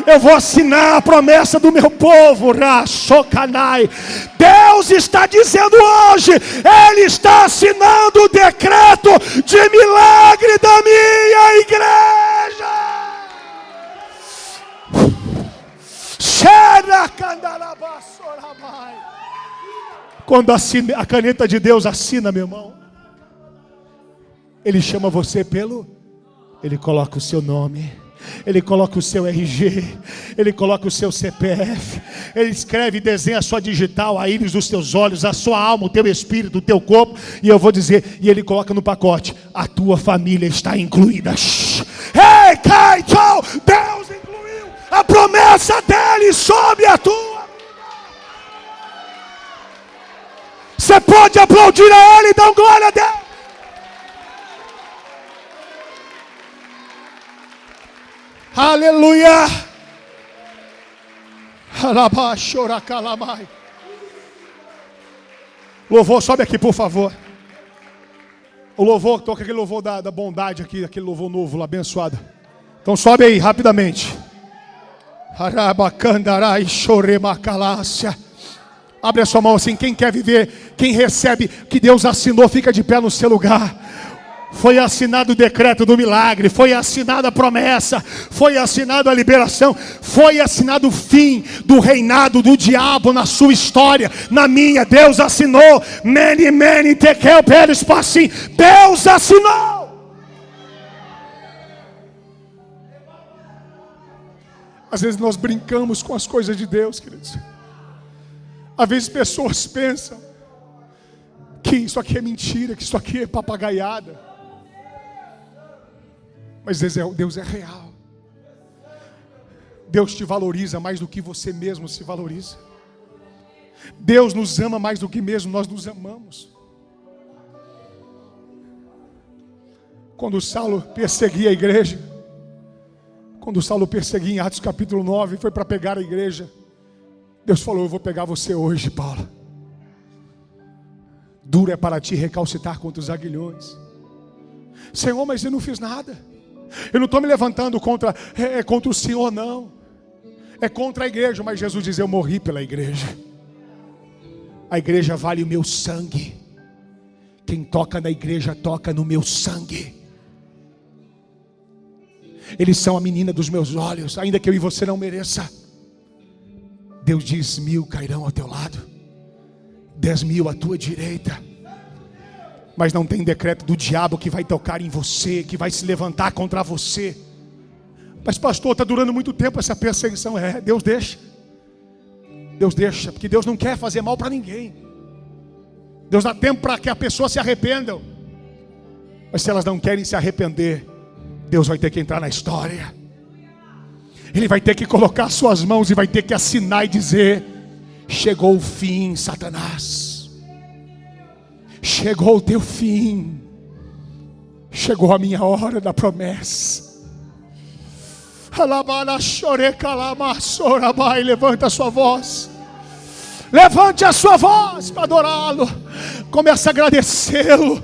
Eu vou assinar a promessa do meu povo. Rashokanai. Deus está dizendo hoje, Ele está assinando o decreto de milagre da minha igreja. Quando a caneta de Deus assina, meu irmão, Ele chama você Ele coloca o seu nome, Ele coloca o seu RG, Ele coloca o seu CPF, Ele escreve e desenha a sua digital, a íris dos teus olhos, a sua alma, o teu espírito, o teu corpo. E eu vou dizer, e Ele coloca no pacote: a tua família está incluída. Ei, cai, tchau. Deus incluiu a promessa dEle sobre a tua. Você pode aplaudir a Ele e dar glória a Deus. Aleluia. Louvor, sobe aqui, por favor. O louvor, toca aquele louvor da bondade aqui, aquele louvor novo, abençoado. Então sobe aí, rapidamente. Abre a sua mão assim. Quem quer viver, quem recebe que Deus assinou, fica de pé no seu lugar. Foi assinado o decreto do milagre, foi assinada a promessa, foi assinada a liberação, foi assinado o fim do reinado do diabo na sua história, na minha. Deus assinou. Many tekel peres passim. Deus assinou. Às vezes nós brincamos com as coisas de Deus, queridos. Às vezes pessoas pensam que isso aqui é mentira, que isso aqui é papagaiada. Mas Deus é real. Deus te valoriza mais do que você mesmo se valoriza. Deus nos ama mais do que mesmo nós nos amamos. Quando Saulo perseguia a igreja, quando Saulo perseguia em Atos capítulo 9, foi para pegar a igreja, Deus falou: eu vou pegar você hoje, Paulo. Duro é para ti recalcitar contra os aguilhões. Senhor, mas eu não fiz nada. Eu não estou me levantando contra o Senhor, não. É contra a igreja. Mas Jesus diz: eu morri pela igreja. A igreja vale o meu sangue. Quem toca na igreja toca no meu sangue. Eles são a menina dos meus olhos, ainda que eu e você não mereça. Deus diz: 1000 cairão ao teu lado, 10.000 à tua direita. Mas não tem decreto do diabo que vai tocar em você, que vai se levantar contra você. Mas pastor, está durando muito tempo essa perseguição. Deus deixa. Deus deixa, porque Deus não quer fazer mal para ninguém. Deus dá tempo para que a pessoa se arrependa. Mas se elas não querem se arrepender, Deus vai ter que entrar na história. Ele vai ter que colocar suas mãos e vai ter que assinar e dizer: chegou o fim, Satanás. Chegou o teu fim. Chegou a minha hora da promessa. Levanta a sua voz. Levante a sua voz para adorá-lo. Comece a agradecê-lo.